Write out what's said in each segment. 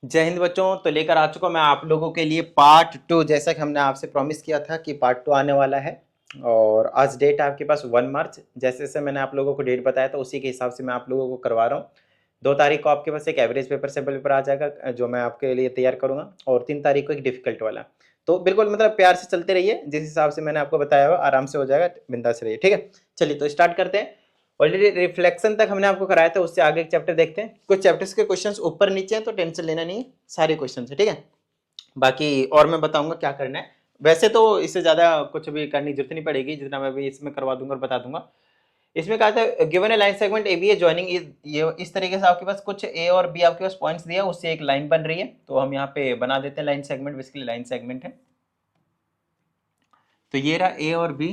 जय हिंद बच्चों। तो लेकर आ चुका मैं आप लोगों के लिए पार्ट 2, जैसा कि हमने आपसे प्रॉमिस किया था कि पार्ट 2 आने वाला है। और आज डेट है आपके पास 1 मार्च। जैसे जैसे मैंने आप लोगों को डेट बताया था उसी के हिसाब से मैं आप लोगों को करवा रहा हूँ। 2 तारीख को आपके पास एक एवरेज पेपर सैम्पल पेपर आ जाएगा जो मैं आपके लिए तैयार करूँगा, और 3 तारीख को एक डिफिकल्ट वाला। तो बिल्कुल मतलब प्यार से चलते रहिए, जिस हिसाब से मैंने आपको बताया हुआ आराम से हो जाएगा, बिंदास रहिए। ठीक है, चलिए तो स्टार्ट करते हैं। ऑलरेडी रिफ्लेक्शन तक हमने आपको कराया था, उससे आगे एक चैप्टर देखते हैं। कुछ चैप्टर्स के क्वेश्चंस ऊपर नीचे हैं तो टेंशन लेना नहीं है, सारे क्वेश्चन है। ठीक है, बाकी और मैं बताऊंगा क्या करना है। वैसे तो इससे ज्यादा कुछ भी करने की जरूरत नहीं पड़ेगी, जितना मैं भी इसमें करवा दूंगा और बता दूंगा। इसमें कहा था given a line segment A B A joining ये इस तरीके से आपके पास कुछ ए और बी आपके पास पॉइंट्स दिया, उससे एक लाइन बन रही है। तो हम यहाँ पे बना देते हैं line segment, basically line segment है। तो ये रहा ए और बी।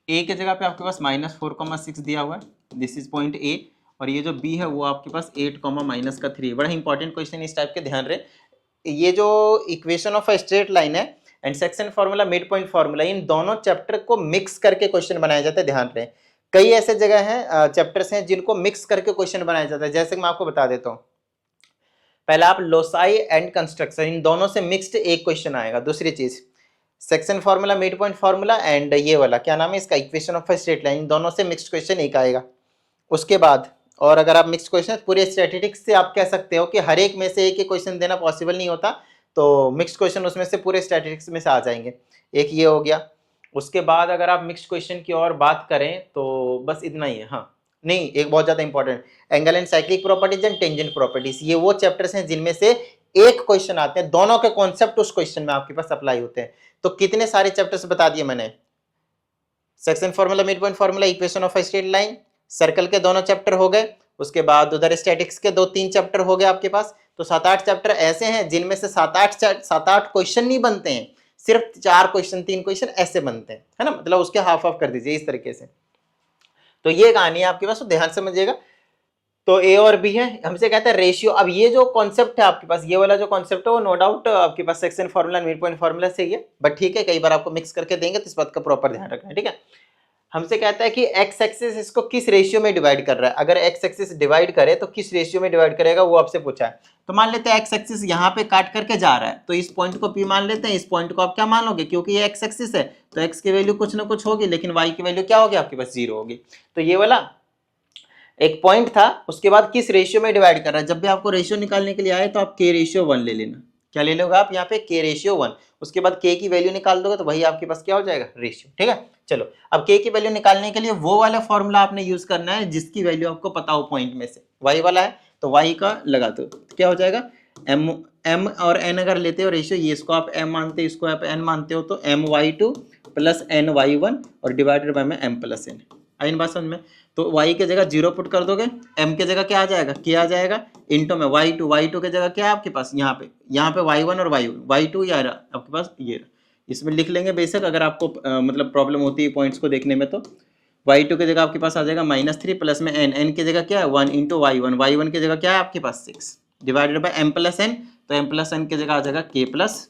ए के जगह पे आपके पास -4,6 दिया हुआ है, दिस इज पॉइंट ए। और ये जो बी है वो आपके पास 8, -3। बड़ा इंपॉर्टेंट क्वेश्चन इस टाइप के, ध्यान रहे। ये जो equation of a straight line है and section formula, mid point formula, इन दोनों चैप्टर को मिक्स करके क्वेश्चन बनाया जाता है। ध्यान रहे, कई ऐसे जगह हैं, चैप्टर्स हैं जिनको मिक्स करके क्वेश्चन बनाया जाता है। जैसे कि मैं आपको बता देता हूँ, पहला आप लोसाई एंड कंस्ट्रक्शन, इन दोनों से मिक्स्ड एक क्वेश्चन आएगा। दूसरी चीज section formula, mid point formula and ये वाला क्या नाम है इसका, equation of a straight line, दोनों से मिक्स्ड क्वेश्चन एक आएगा। उसके बाद और अगर आप मिक्स्ड क्वेश्चन पूरे स्टैटिस्टिक्स से आप कह सकते हो कि हर एक में से एक ही क्वेश्चन देना पॉसिबल नहीं होता, तो मिक्स्ड क्वेश्चन उसमें से पूरे स्टैटिस्टिक्स में से आ जाएंगे। एक ये हो गया। उसके बाद अगर आप मिक्स्ड क्वेश्चन की और बात करें तो बस इतना ही है। हाँ नहीं, एक बहुत ज्यादा important, angle and cyclic properties and tangent properties, ये वो चैप्टर्स हैं जिनमें से एक क्वेश्चन आते हैं, दोनों के कॉन्सेप्ट उस क्वेश्चन में आपके पास अप्लाई होते हैं। तो कितने सारे चैप्टर्स बता दिए मैंने, section formula, mid point formula, equation of a straight line, circle के दोनों चैप्टर हो गए। उसके बाद उधर स्टैटिक्स के 2-3 चैप्टर हो गए आपके पास। तो 7-8 चैप्टर ऐसे हैं जिनमें से 7-8 क्वेश्चन नहीं बनते हैं, सिर्फ 4 क्वेश्चन 3 क्वेश्चन ऐसे बनते हैं, है ना। मतलब उसके हाफ ऑफ कर दीजिए इस तरीके से। तो ये कहानी है आपके पास, तो ध्यान समझिएगा। तो ए और बी है, हमसे कहता है रेशियो। अब ये जो कॉन्सेप्ट है आपके पास, ये वाला जो कॉन्सेप्ट है वो नो डाउट आपके पास section formula, mid point formula से ही है, बट ठीक है कई बार आपको मिक्स करके देंगे तो इस बात का प्रॉपर ध्यान रखना है। ठीक है, हमसे कहता है कि एक्स एक्सिस इसको किस रेशियो में डिवाइड कर रहा है। अगर एक्स एक्सिस डिवाइड करे तो किस रेशियो में डिवाइड करेगा, वो आपसे पूछा है। तो मान लेते हैं एक्स एक्सिस यहाँ पे काट करके जा रहा है, तो इस पॉइंट को पी मान लेते हैं। इस पॉइंट को आप क्या मानोगे, क्योंकि ये एक्स एक्सिस है तो एक्स की वैल्यू कुछ ना कुछ होगी, लेकिन वाई की वैल्यू क्या होगी आपके पास, 0 होगी। तो ये वाला एक पॉइंट था, उसके बाद किस रेशियो में डिवाइड कर रहा है। जब भी आपको रेशियो निकालने के लिए आए तो आप के रेशियो 1 ले लेना। क्या ले लोगे आप यहाँ पे, के रेशियो 1। उसके बाद के की वैल्यू निकाल दोगे तो वही आपके पास क्या हो जाएगा, रेशियो। ठीक है, चलो अब के की वैल्यू निकालने के लिए वो वाला फॉर्मूला आपने यूज करना है जिसकी वैल्यू आपको पता हो पॉइंट में से। वाई वाला है तो वाई का लगा दो, तो क्या हो जाएगा, एम और एन अगर लेते हो रेशियो, ये इसको आप एम मानते हो, इसको आप एन मानते हो, तो my2 प्लस ny1 और डिवाइडेड बाय में m प्लस n। आई बात समझ में। तो y के जगह 0 पुट कर दोगे, m के जगह क्या आ जाएगा, k आ जाएगा, इंटू में y2 के जगह क्या है आपके पास, यहाँ पे y1 और y2 ये आ रहा आपके पास, ये इसमें लिख लेंगे बेशक, अगर आपको मतलब प्रॉब्लम होती है पॉइंट्स को देखने में। तो y2 के जगह आपके पास आ जाएगा -3 प्लस में n की जगह क्या है 1 इंटू y1 की जगह क्या है आपके पास 6 divided by m plus n। तो m प्लस n की जगह आ जाएगा k प्लस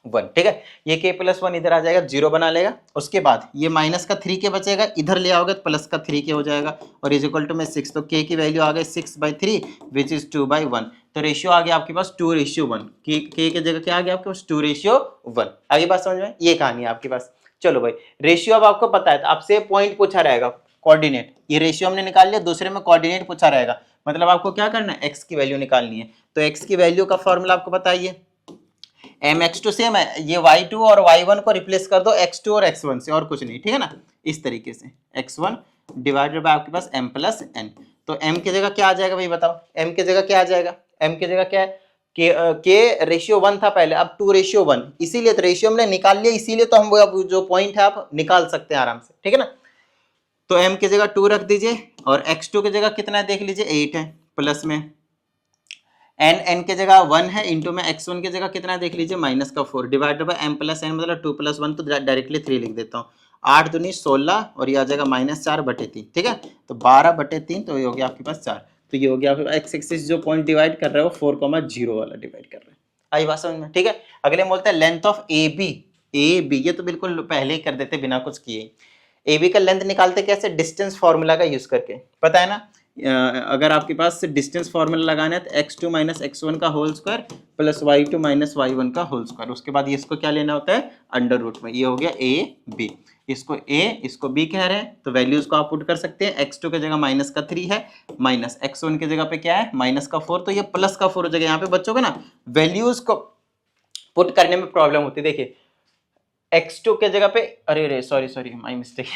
1। ठीक है, ये k प्लस 1 इधर आ जाएगा, 0 बना लेगा। उसके बाद ये माइनस का 3k बचेगा, इधर ले आओगे तो प्लस का 3k हो जाएगा, और इज इक्वल टू में 6। तो k की वैल्यू आ गई 6/3 विच इज 2/1। तो रेशियो आ गया आपके पास 2:1। k की जगह क्या आ गया आपके पास, 2:1। आगे बात समझ में, ये कहानी है आपके पास। चलो भाई, रेशियो अब आपको पता है, तो आपसे पॉइंट पूछा रहेगा, कोऑर्डिनेट। ये रेशियो हमने निकाल लिया, दूसरे में कोऑर्डिनेट पूछा रहेगा, मतलब आपको क्या करना है, x की वैल्यू निकालनी है। तो x की वैल्यू का फॉर्मूला आपको बताइए, mx2 सेम है, ये y2 और y1 को रिप्लेस कर दो x2 और x1 से, और कुछ नहीं। ठीक है ना, इस तरीके से x1 डिवाइडेड बाय आपके पास m प्लस n। तो m की जगह क्या आ जाएगा भाई बताओ, m की जगह क्या आ जाएगा, m की जगह क्या है, के रेशियो 1 था पहले, अब 2:1, इसीलिए तो रेशियो हमने निकाल लिया, इसीलिए तो हम वो जो पॉइंट है आप निकाल सकते हैं आराम से। ठीक है ना, तो m की जगह 2 रख दीजिए, और x2 की जगह कितना है देख लीजिए, 8 है, प्लस में n के जगह 1 है, इंटू में x1 की जगह कितना है देख लीजिए, -4 divided by m plus n, मतलब 2 + 1, तो डायरेक्टली 3 लिख देता हूँ। 8 दूनी 16, और ये आ जाएगा -4/3। ठीक है, तो 12/3, तो ये हो गया आपके पास 4। तो ये हो गया आपके एक्स एक्सिस जो पॉइंट डिवाइड कर रहे हो 4,0 वाला डिवाइड कर रहे हैं। आई बात समझ में। ठीक है, अगले बोलते हैं लेंथ ऑफ ए बी। ये तो बिल्कुल पहले ही कर देते बिना कुछ किए। ए बी का लेंथ निकालते कैसे, डिस्टेंस फॉर्मूला का यूज करके, पता है ना। अगर आपके पास डिस्टेंस फॉर्मूला लगाना है तो x2 माइनस x1 का whole square plus y2 minus y1 का होल स्क्वायर, उसके बाद इसको क्या लेना होता है अंडर रूट में। ये हो गया a b, इसको a इसको b कह रहे हैं तो वैल्यूज को आप पुट कर सकते हैं। x2 की जगह माइनस का 3 है, माइनस x1 की जगह पे क्या है माइनस का 4, तो ये प्लस का 4 हो जाएगा। यहाँ पे बच्चों को ना वैल्यूज को पुट करने में प्रॉब्लम होती है। देखिए x2 के जगह पे, अरे सॉरी माय मिस्टेक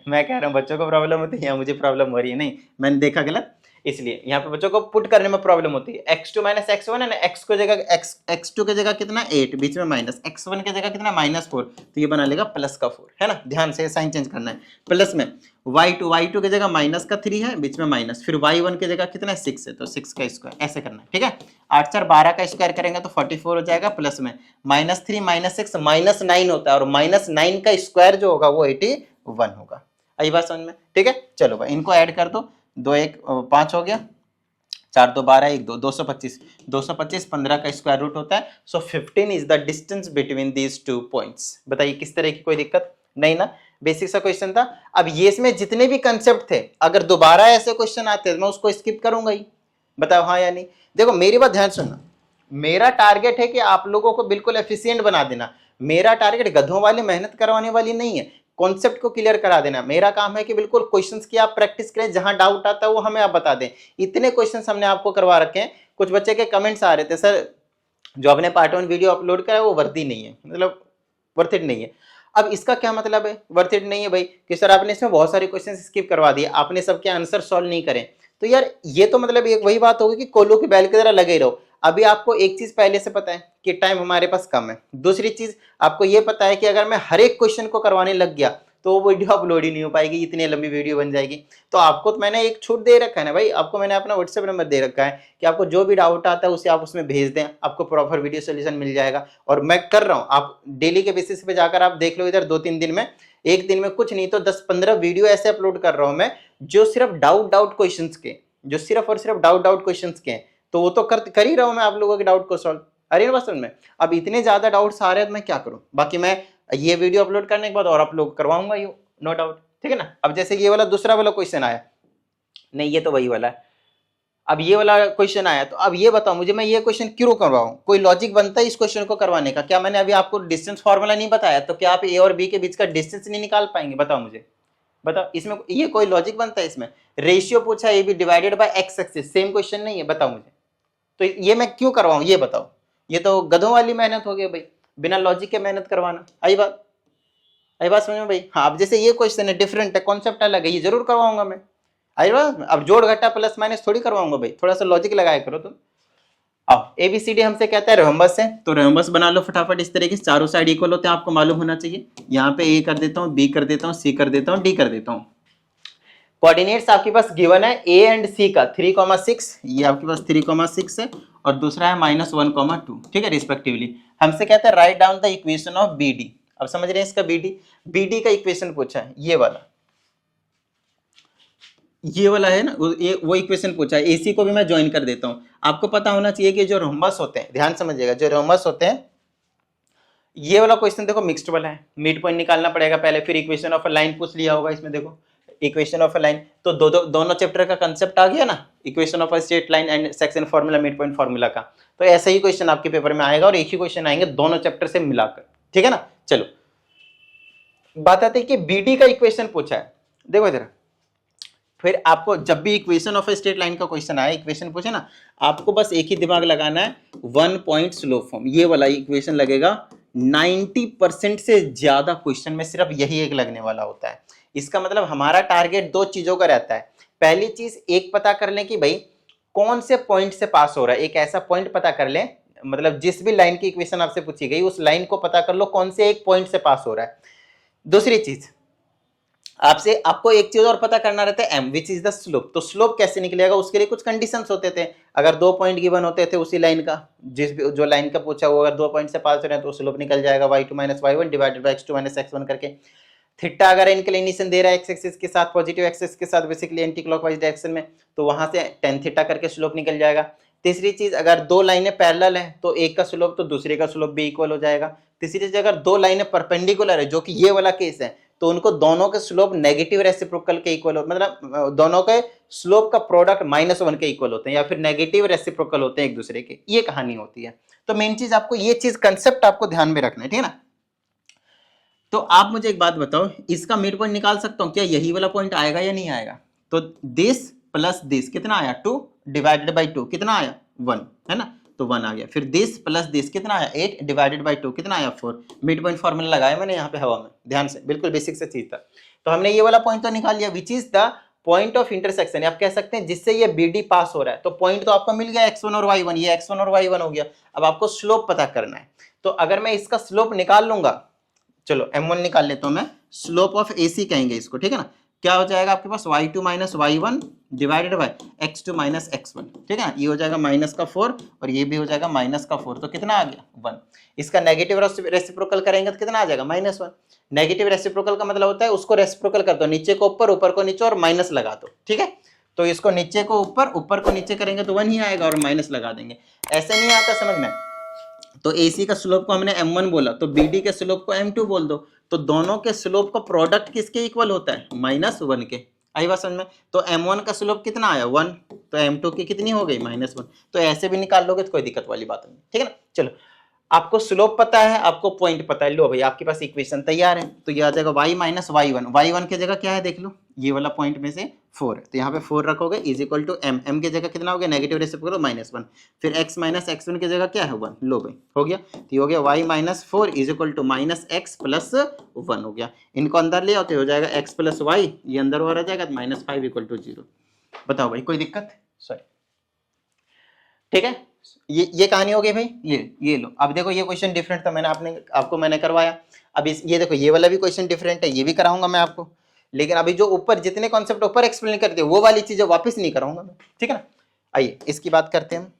मैं कह रहा हूँ बच्चों को प्रॉब्लम होती है, यहाँ मुझे प्रॉब्लम हो रही है, नहीं मैंने देखा गलत, इसलिए यहाँ पे बच्चों को पुट करने में प्रॉब्लम होती है। x2 माइनस x1 है ना, x को जगह x2 के जगह कितना 8, बीच में माइनस, x1 के जगह कितना -4, तो ये बना लेगा प्लस का 4, है ना, ध्यान से साइन चेंज करना है। प्लस में y2 की जगह माइनस का 3 है, बीच में माइनस, फिर y1 की जगह कितना 6 है तो 6 का स्क्वायर, ऐसे करना है, ठीक है। 8 4 12 का स्क्वायर करेंगे तो 44 हो जाएगा, प्लस में -3 -6 -9 होता है, और -9 का स्क्वायर जो होगा वो 81 होगा। आई बात समझ में, ठीक है। चलो भाई इनको ऐड कर दो, 2 1 5 हो गया, 4 2 12 1 2 225 15 का स्क्वायर रूट होता है। सो 15 is the distance between these two points. बताइए किस तरह की कोई दिक्कत नहीं ना, बेसिक सा क्वेश्चन था। अब ये इसमें जितने भी कंसेप्ट थे, अगर दोबारा ऐसे क्वेश्चन आते तो मैं उसको स्किप करूंगा ही, बताओ हाँ या नहीं। देखो मेरी बात ध्यान सुनना, मेरा टारगेट है कि आप लोगों को बिल्कुल एफिशिएंट बना देना। मेरा टारगेट गधों वाली मेहनत करवाने वाली नहीं है, कॉन्सेप्ट को क्लियर करा देना। मेरा काम है कि बिल्कुल क्वेश्चंस की आप प्रैक्टिस करें, जहां डाउट आता है वो हमें आप बता दें। इतने क्वेश्चंस हमने आपको करवा रखे हैं। कुछ बच्चे के कमेंट्स आ रहे थे, सर जो आपने पार्ट 1 वीडियो अपलोड करा है वो वर्दी नहीं है, मतलब वर्थ इट नहीं है। अब इसका क्या मतलब है वर्थ इट नहीं है भाई, कि सर आपने इसमें बहुत सारे क्वेश्चन स्किप करवा दिए, आपने सबके आंसर सॉल्व नहीं करे, तो यार ये तो मतलब एक वही बात होगी कि कोल्हू की बैल की तरह लगे रहो। अभी आपको एक चीज पहले से पता है कि टाइम हमारे पास कम है, दूसरी चीज आपको ये पता है कि अगर मैं हर एक क्वेश्चन को करवाने लग गया तो वो वीडियो अपलोड ही नहीं हो पाएगी, इतनी लंबी वीडियो बन जाएगी। तो आपको तो मैंने एक छूट दे रखा है ना भाई, आपको मैंने अपना व्हाट्सएप नंबर दे रखा है कि आपको जो भी डाउट आता है उसे आप उसमें भेज दें, आपको प्रॉपर वीडियो सोल्यूशन मिल जाएगा। और मैं कर रहा हूँ, आप डेली के बेसिस पे जाकर आप देख लो, इधर 2-3 दिन में, एक दिन में कुछ नहीं तो 10-15 वीडियो ऐसे अपलोड कर रहा हूँ मैं, जो सिर्फ डाउट क्वेश्चन के, जो सिर्फ और सिर्फ डाउट क्वेश्चन के हैं। तो वो तो कर ही रहा हूँ मैं आप लोगों के डाउट को सॉल्व। अरे ना बस में अब इतने ज्यादा डाउट्स आ रहे हैं तो मैं क्या करूँ। बाकी मैं ये वीडियो अपलोड करने के बाद और आप लोग करवाऊंगा ये, नो डाउट, ठीक है ना। अब जैसे ये वाला दूसरा वाला क्वेश्चन आया, नहीं ये तो वही वाला है, अब ये वाला क्वेश्चन आया, तो अब ये बताओ मुझे मैं ये क्वेश्चन क्यों करवाऊं, कोई लॉजिक बनता है इस क्वेश्चन को करवाने का? क्या मैंने अभी आपको डिस्टेंस फॉर्मूला नहीं बताया तो क्या आप ए और बी के बीच का डिस्टेंस नहीं निकाल पाएंगे? बताओ मुझे, बताओ इसमें ये कोई लॉजिक बनता है? इसमें रेशियो पूछा A B divided by X axis, same question नहीं है, बताओ मुझे। तो ये मैं क्यों करवाऊं ये बताओ, ये तो गधों वाली मेहनत हो गई भाई, बिना लॉजिक के मेहनत करवाना। आई बात समझ में भाई? हाँ, अब जैसे ये क्वेश्चन है डिफरेंट है, कॉन्सेप्ट अलग है, ये जरूर करवाऊंगा मैं। आई बात, अब जोड़ घटा प्लस माइनस थोड़ी करवाऊंगा भाई, थोड़ा सा लॉजिक लगाया करो तुम। अब एबीसीडी हमसे कहता है रोम्बस है, तो रोम्बस बना लो फटाफट। इस तरीके से चारों साइड इक्वल होते हैं, आपको मालूम होना चाहिए। यहाँ पे ए कर देता हूँ, बी कर देता हूँ, सी कर देता हूँ, डी कर देता हूँ। कोऑर्डिनेट्स आपके पास गिवन है ए एंड सी का 3,6, ये आपके पास 3,6 है, और दूसरा है -1,2, ठीक है, रिस्पेक्टिवली। हमसे कहता है write down the equation of B D. अब समझ रहे हैं इसका बी डी का इक्वेशन पूछा है, ये वाला है ना, वो इक्वेशन पूछा है। एसी को भी मैं ज्वाइन कर देता हूं। आपको पता होना चाहिए कि जो रोम्बस होते हैं, ध्यान समझिएगा, जो रोम्बस होते हैं, ये वाला क्वेश्चन देखो मिक्स्ड वाला है, मिड पॉइंट निकालना पड़ेगा पहले, फिर इक्वेशन ऑफ अ लाइन पूछ लिया होगा इसमें, देखो इक्वेशन ऑफ अ लाइन, तो दोनों चैप्टर का कंसेप्ट आ गया ना, equation of a straight line and section formula, mid point formula का। तो ऐसा ही क्वेश्चन आपके पेपर में आएगा, और एक ही क्वेश्चन आएंगे दोनों चैप्टर से मिलाकर, ठीक है ना। चलो बात आती है कि बीडी का इक्वेशन पूछा है, देखो इधर, फिर आपको जब भी equation of a straight line का क्वेश्चन आए, इक्वेशन पूछे ना, आपको बस एक ही दिमाग लगाना है, 1 पॉइंट स्लोप फॉर्म, ये वाला इक्वेशन लगेगा। 90% से ज्यादा क्वेश्चन में सिर्फ यही एक लगने वाला होता है। इसका मतलब हमारा टारगेट 2 चीजों का रहता है। पहली चीज एक पता कर लें कि भाई कौन से पॉइंट से पास हो रहा है, एक ऐसा पॉइंट पता कर लें, मतलब जिस भी लाइन की इक्वेशन आपसे पूछी गई उस लाइन को पता कर लो कौन से एक पॉइंट से पास हो रहा है। दूसरी चीज आपको एक चीज और पता करना रहता है, m which is the slope. तो स्लोप कैसे निकलेगा, उसके लिए कुछ कंडीशंस होते थे। अगर 2 पॉइंट गिवन होते थे उसी लाइन का, जो लाइन का पूछा वो अगर 2 पॉइंट से पास हो रहे हैं तो स्लोप निकल जाएगा y2 - y1 divided by x2 - x1 करके। थीटा अगर इंक्लिनेशन दे रहा है एक्स एक्सिस के साथ, पॉजिटिव एक्सिस के साथ, बेसिकली एंटी क्लॉकवाइज डायरेक्शन में, तो वहां से tan थीटा करके स्लोप निकल जाएगा। तीसरी चीज, अगर 2 लाइनें पैरेलल है तो एक का स्लोप तो दूसरे का स्लोप भी इक्वल हो जाएगा। तीसरी चीज, अगर 2 लाइनें परपेंडिकुलर है, जो कि ये वाला केस है, तो उनको दोनों के स्लोप नेगेटिव रेसिप्रोकल के इक्वल हो, मतलब दोनों के स्लोप का प्रोडक्ट -1 के इक्वल होते हैं या फिर नेगेटिव रेसिप्रोकल होते हैं एक दूसरे के, ये कहानी होती है। तो मेन चीज आपको ये चीज कंसेप्ट आपको ध्यान में रखना है, ठीक है ना। तो आप मुझे एक बात बताओ, इसका मिड पॉइंट निकाल सकता हूँ क्या, यही वाला पॉइंट आएगा या नहीं आएगा। तो दिस प्लस दिस कितना आया 2 डिवाइडेड बाई 2 कितना आया 1, है ना, तो 1 आ गया। फिर दिस प्लस दिस कितना आया 8 डिवाइडेड बाई 2 कितना आया 4। मिड पॉइंट फॉर्मूला लगाया मैंने यहाँ पे हवा में, ध्यान से, बिल्कुल बेसिक से चीज था। तो हमने ये वाला पॉइंट तो निकाल लिया, which is the point of intersection, आप कह सकते हैं जिससे ये BD पास हो रहा है। तो पॉइंट तो आपको मिल गया x1 और y1, ये x1 और y1 हो गया। अब आपको स्लोप पता करना है। तो अगर मैं इसका स्लोप निकाल लूंगा, चलो m1 निकाल लेता हूं मैं, स्लोप ऑफ AC कहेंगे इसको, ठीक है ना। क्या हो जाएगा आपके पास y2 minus y1 divided by x2 minus x1, ठीक है ना। ये हो जाएगा -4 और ये भी हो जाएगा -4, तो कितना आ गया 1। इसका नेगेटिव रेसिप्रोकल करेंगे तो कितना आ जाएगा -1। नेगेटिव रेसिप्रोकल का मतलब होता है उसको रेसिप्रोकल कर दो, नीचे को ऊपर, ऊपर को नीचे और माइनस लगा दो, ठीक है। तो इसको नीचे को ऊपर, ऊपर को नीचे करेंगे तो 1 ही आएगा और माइनस लगा देंगे। ऐसे नहीं आता समझ में। तो AC का स्लोप को हमने m1 बोला, तो BD के स्लोप को m2 बोल दो। तो दोनों के स्लोप का प्रोडक्ट किसके इक्वल होता है -1 के। आई बात समझ में। तो m1 का स्लोप कितना आया 1, तो m2 की कितनी हो गई -1। तो ऐसे भी निकाल लोगे तो कोई दिक्कत वाली बात नहीं, ठीक है ना। चलो, आपको स्लोप पता है, आपको पॉइंट पता है, लो भाई आपके पास इक्वेशन तैयार है। तो ये आ जाएगा y माइनस y1, y1 की जगह क्या है देख लो, ये वाला पॉइंट में से 4 है, तो यहाँ पे 4 रखोगे is equal to m, m की जगह कितना हो गया नेगेटिव रेसिप्रोकल -1, फिर x माइनस x1 की जगह क्या है 1, लो भाई हो गया। तो ये हो गया y minus 4 is equal to -x plus 1 हो गया। इनको अंदर ले आओ तो हो जाएगा x प्लस y, ये अंदर और आ जाएगा -5 इक्वल टू 0। बताओ भाई कोई दिक्कत, सॉरी, ठीक है। ये कहानी हो गई भाई। ये लो, अब देखो ये क्वेश्चन डिफरेंट था, मैंने करवाया। अब ये देखो ये वाला भी क्वेश्चन डिफरेंट है, ये भी कराऊंगा मैं आपको। लेकिन अभी जो ऊपर जितने कॉन्सेप्ट ऊपर एक्सप्लेन करते हैं वो वाली चीजें वापस नहीं कराऊंगा मैं, ठीक है ना। आइए इसकी बात करते हैं हम।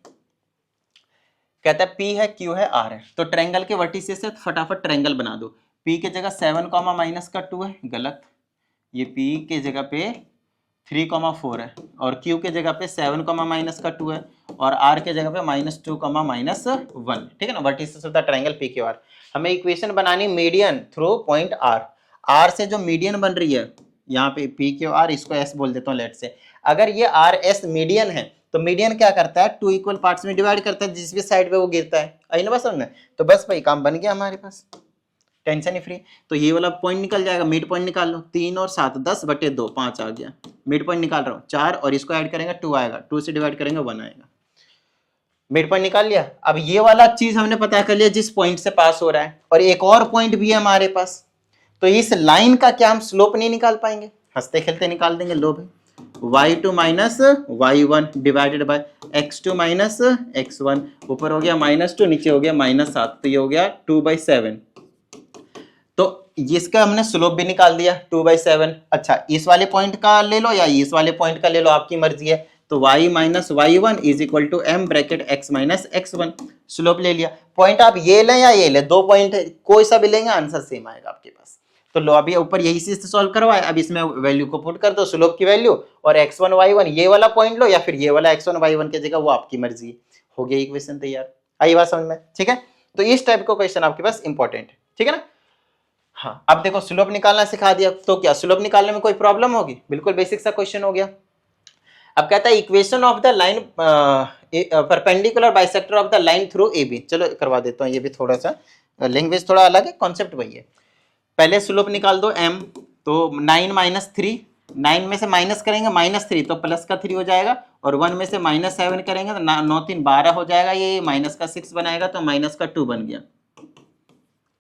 कहता है P है, Q है, R है। तो ट्रायंगल के वर्टिसेस से फटाफट ट्रायंगल बना दो। P के जगह 7, -2 है, गलत। ये P के जगह पे 3, 4 है और Q के जगह पे 7, -2 है और R के जगह पे -2, -1, ठीक है ना। Vertices of the triangle PQR। हमें इक्वेशन बनानी median through point R। R से जो मीडियन बन रही है यहाँ पे PQR, इसको S बोल देता हूँ लेट से। अगर ये RS मीडियन है तो मीडियन क्या करता है 2 इक्वल पार्ट्स में डिवाइड करता है, जिस भी साइड पे वो गिरता है। आई ना बस समझ में। तो बस भाई काम बन गया हमारे पास, टेंशन ही फ्री। तो ये वाला पॉइंट निकल जाएगा, मिड पॉइंट निकाल लो। 3 और 7 10/2, 5 आ गया। मिड पॉइंट निकाल रहा हूँ 4 और इसको ऐड करेंगे 2 आएगा, 2 से डिवाइड करेंगे 1 आएगा। मिड पॉइंट निकाल लिया। अब ये वाला चीज हमने पता कर लिया जिस पॉइंट से पास हो रहा है, और एक और पॉइंट भी है हमारे पास। तो इस लाइन का क्या हम स्लोप नहीं निकाल पाएंगे, हंसते खेलते निकाल देंगे। लो भाई y2 minus y1 divided by x2 minus x1, ऊपर हो गया -2 नीचे हो गया -7, तो ये हो गया 2/7। तो इसका हमने स्लोप भी निकाल दिया 2/7। अच्छा इस वाले पॉइंट का ले लो या इस वाले पॉइंट का ले लो, आपकी मर्जी है। तो y minus y1 is equal to m bracket x minus x1, slope ले लिया। पॉइंट आप ये लें या ये लें, 2 पॉइंट कोई सा भी लेंगे आंसर सेम आएगा आपके पास। तो लो अभी ऊपर यही चीज सॉल्व करवाए, अब इसमें वैल्यू को पुट कर दो, स्लोप की वैल्यू, और x1 y1 ये वाला पॉइंट लो या फिर ये वाला x1 y1 की जगह, वो आपकी मर्जी। हो गया इक्वेशन तैयार। आई बात समझ में, ठीक है। तो इस टाइप का क्वेश्चन आपके पास इंपॉर्टेंट है, ठीक है ना। हाँ अब देखो स्लोप निकालना सिखा दिया, तो क्या स्लोप निकालने में कोई प्रॉब्लम होगी, बिल्कुल बेसिक सा क्वेश्चन हो गया। अब कहता है equation of the line perpendicular bisector of the line through AB। चलो करवा देता हूँ, ये भी थोड़ा सा लैंग्वेज थोड़ा अलग है, कॉन्सेप्ट वही है। पहले स्लोप निकाल दो m, तो 9 - 3, 9 में से माइनस करेंगे -3 तो प्लस का 3 हो जाएगा, और 1 में से -7 करेंगे तो 9 3 12 हो जाएगा, ये माइनस का 6 बनाएगा तो माइनस का 2 बन गया,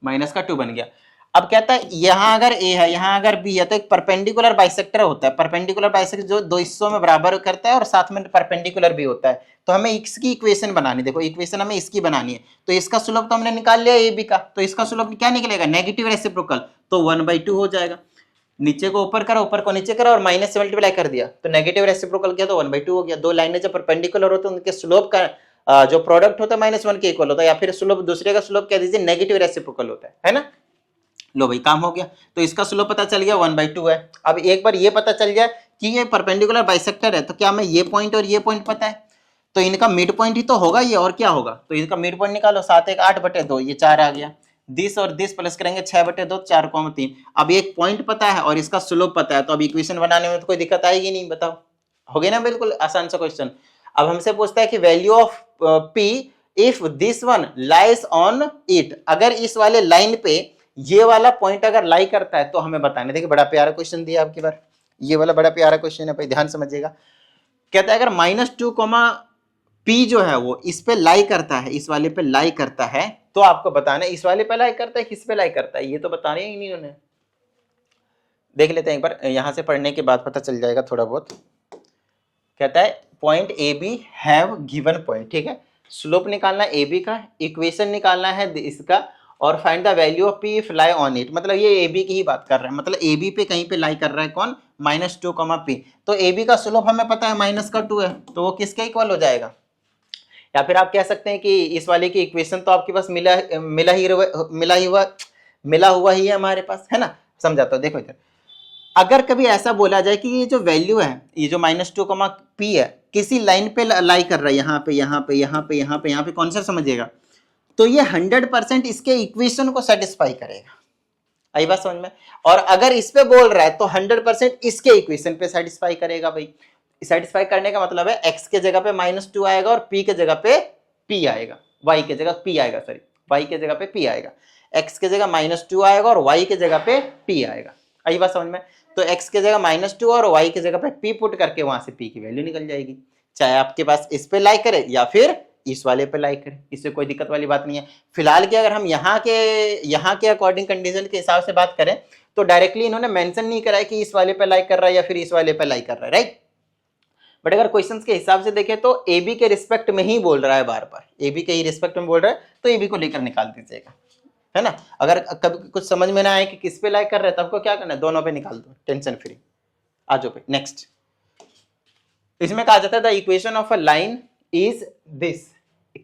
माइनस का 2 बन गया। अब कहता है यहाँ अगर A है यहाँ अगर B है तो एक परपेंडिकुलर बाइसेक्टर होता है। परपेंडिकुलर बाइसेक्टर जो 2 हिस्सों में बराबर करता है और साथ में परपेंडिकुलर भी होता है। तो हमें इसकी इक्वेशन बनानी, देखो इक्वेशन हमें इसकी बनानी है। तो इसका स्लोप तो हमने निकाल लिया AB का, तो इसका स्लोप क्या निकलेगा नेगेटिव रेसिप्रोकल, तो 1/2 हो जाएगा। नीचे को ऊपर करा, ऊपर को नीचे करा और माइनस से मल्टीप्लाई कर दिया, तो नेगेटिव रेसिप्रोकल किया तो 1/2 हो गया। दो लाइनें जब परपेंडिकुलर होते हैं उनके स्लोप का जो प्रोडक्ट होता है -1 के इक्वल होता है, या फिर स्लोप दूसरे का स्लोप कह दीजिए नेगेटिव रेसिप्रोकल होता है ना। लो भाई काम हो गया। तो इसका स्लोप पता चल गया 1/2 है। अब एक बार ये पता चल जाए कि ये परपेंडिकुलर बाइसेक्टर है, तो क्या हमें ये पॉइंट और ये पॉइंट पता है, तो इनका मिड पॉइंट ही तो होगा ये, और क्या होगा। तो इनका मिड पॉइंट निकालो, 7 1 8/2, ये 4 आ गया। दिस और दिस प्लस करेंगे 6/2 4,3। अब एक पॉइंट पता है और इसका स्लोप पता है, तो अब इक्वेशन बनाने में तो कोई दिक्कत आएगी नहीं, बताओ, हो गया ना, बिल्कुल आसान सा क्वेश्चन। अब हमसे पूछता है कि value of P if this one lies on it, अगर इस वाले लाइन पे ये वाला पॉइंट अगर लाई करता है तो हमें बताना। देखिए बड़ा प्यारा क्वेश्चन दिया आपकी बार, ये वाला बड़ा प्यारा क्वेश्चन है भाई, ध्यान समझिएगा। कहता है अगर -2, P जो है वो इस पे लाई करता है, इस वाले पे लाई करता है, तो आपको बताना है इस वाले पे लाई करता है किस पे लाई करता है, ये तो बताना ही नहीं उन्हें। देख लेते हैं एक बार, यहां से पढ़ने के बाद पता चल जाएगा थोड़ा बहुत। कहता है point A B have given point, ठीक है, स्लोप निकालना है ए बी का, इक्वेशन निकालना है इसका, और find the value of P if lie on it. मतलब ये ए बी की ही बात कर रहा है, मतलब ए बी पे कहीं पे लाई कर रहा है कौन, -2, P। तो ए बी का स्लोप हमें पता है -2 है, तो वो किसके इक्वल हो जाएगा। या फिर आप कह सकते हैं कि इस वाले की इक्वेशन तो आपके पास मिला हुआ ही है हमारे पास, है ना। समझाता हूं, देखो इधर, अगर कभी ऐसा बोला जाए कि ये जो वैल्यू है, ये जो -2, P है, किसी लाइन पे लाई कर रहा है, यहाँ पे यहाँ पे यहाँ पे यहाँ पे यहाँ पे, कौन सा समझिएगा, तो ये 100% इसके इक्वेशन को सेटिस्फाई करेगा। आई बात समझ में। और अगर इस पे बोल रहा है तो 100% इसके इक्वेशन पे सेटिस्फाई करेगा भाई। सेटिस्फाई करने का मतलब है x के जगह पे -2 आएगा और p के जगह पे p आएगा, y के जगह p आएगा, सॉरी y के जगह पे p आएगा, x के जगह -2 आएगा और y के जगह पे p आएगा। आई बात समझ में। तो x के जगह -2 और y के जगह पे p पुट करके वहां से p की वैल्यू निकल जाएगी, चाहे आपके पास इस पे लाई करे या फिर इस वाले पे लाई करे, इससे कोई दिक्कत वाली बात नहीं है। फिलहाल की अगर हम यहाँ के अकॉर्डिंग कंडीशन के हिसाब से बात करें तो डायरेक्टली इन्होंने मेंशन नहीं करा है कि इस वाले पे लाई कर रहा है या फिर इस वाले पे लाई कर रहा है, राइट। बट अगर क्वेश्चंस के हिसाब से देखें तो ए बी के रिस्पेक्ट में ही बोल रहा है, बार बार ए बी के ही रिस्पेक्ट में बोल रहा है, तो ए बी को लेकर निकाल दीजिएगा, है ना। अगर कभी कुछ समझ में ना आए कि किस पे लाइक कर रहे हैं, तो आपको क्या करना है, दोनों पे निकाल दो, टेंशन फ्री। आ जाओ पे नेक्स्ट। इसमें कहा जाता है the equation of a line is this,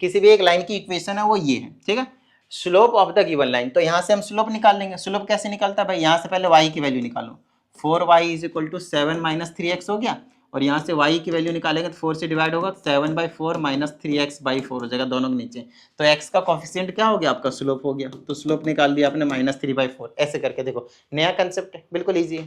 किसी भी एक लाइन की इक्वेशन है वो ये है, ठीक है। Slope of the given line, तो यहां से हम स्लोप निकाल लेंगे। स्लोप कैसे निकलता है भाई, यहां से पहले y की वैल्यू निकालो, 4y = 7 - 3x हो गया, और यहाँ से y की वैल्यू निकालेंगे तो 4 से डिवाइड होगा, 7/4 - 3x/4 हो जाएगा, दोनों के नीचे। तो x का कोफिशिएंट क्या हो गया, आपका स्लोप हो गया, तो स्लोप निकाल दिया आपने -3/4। ऐसे करके देखो, नया कंसेप्ट है, बिल्कुल ईजी है।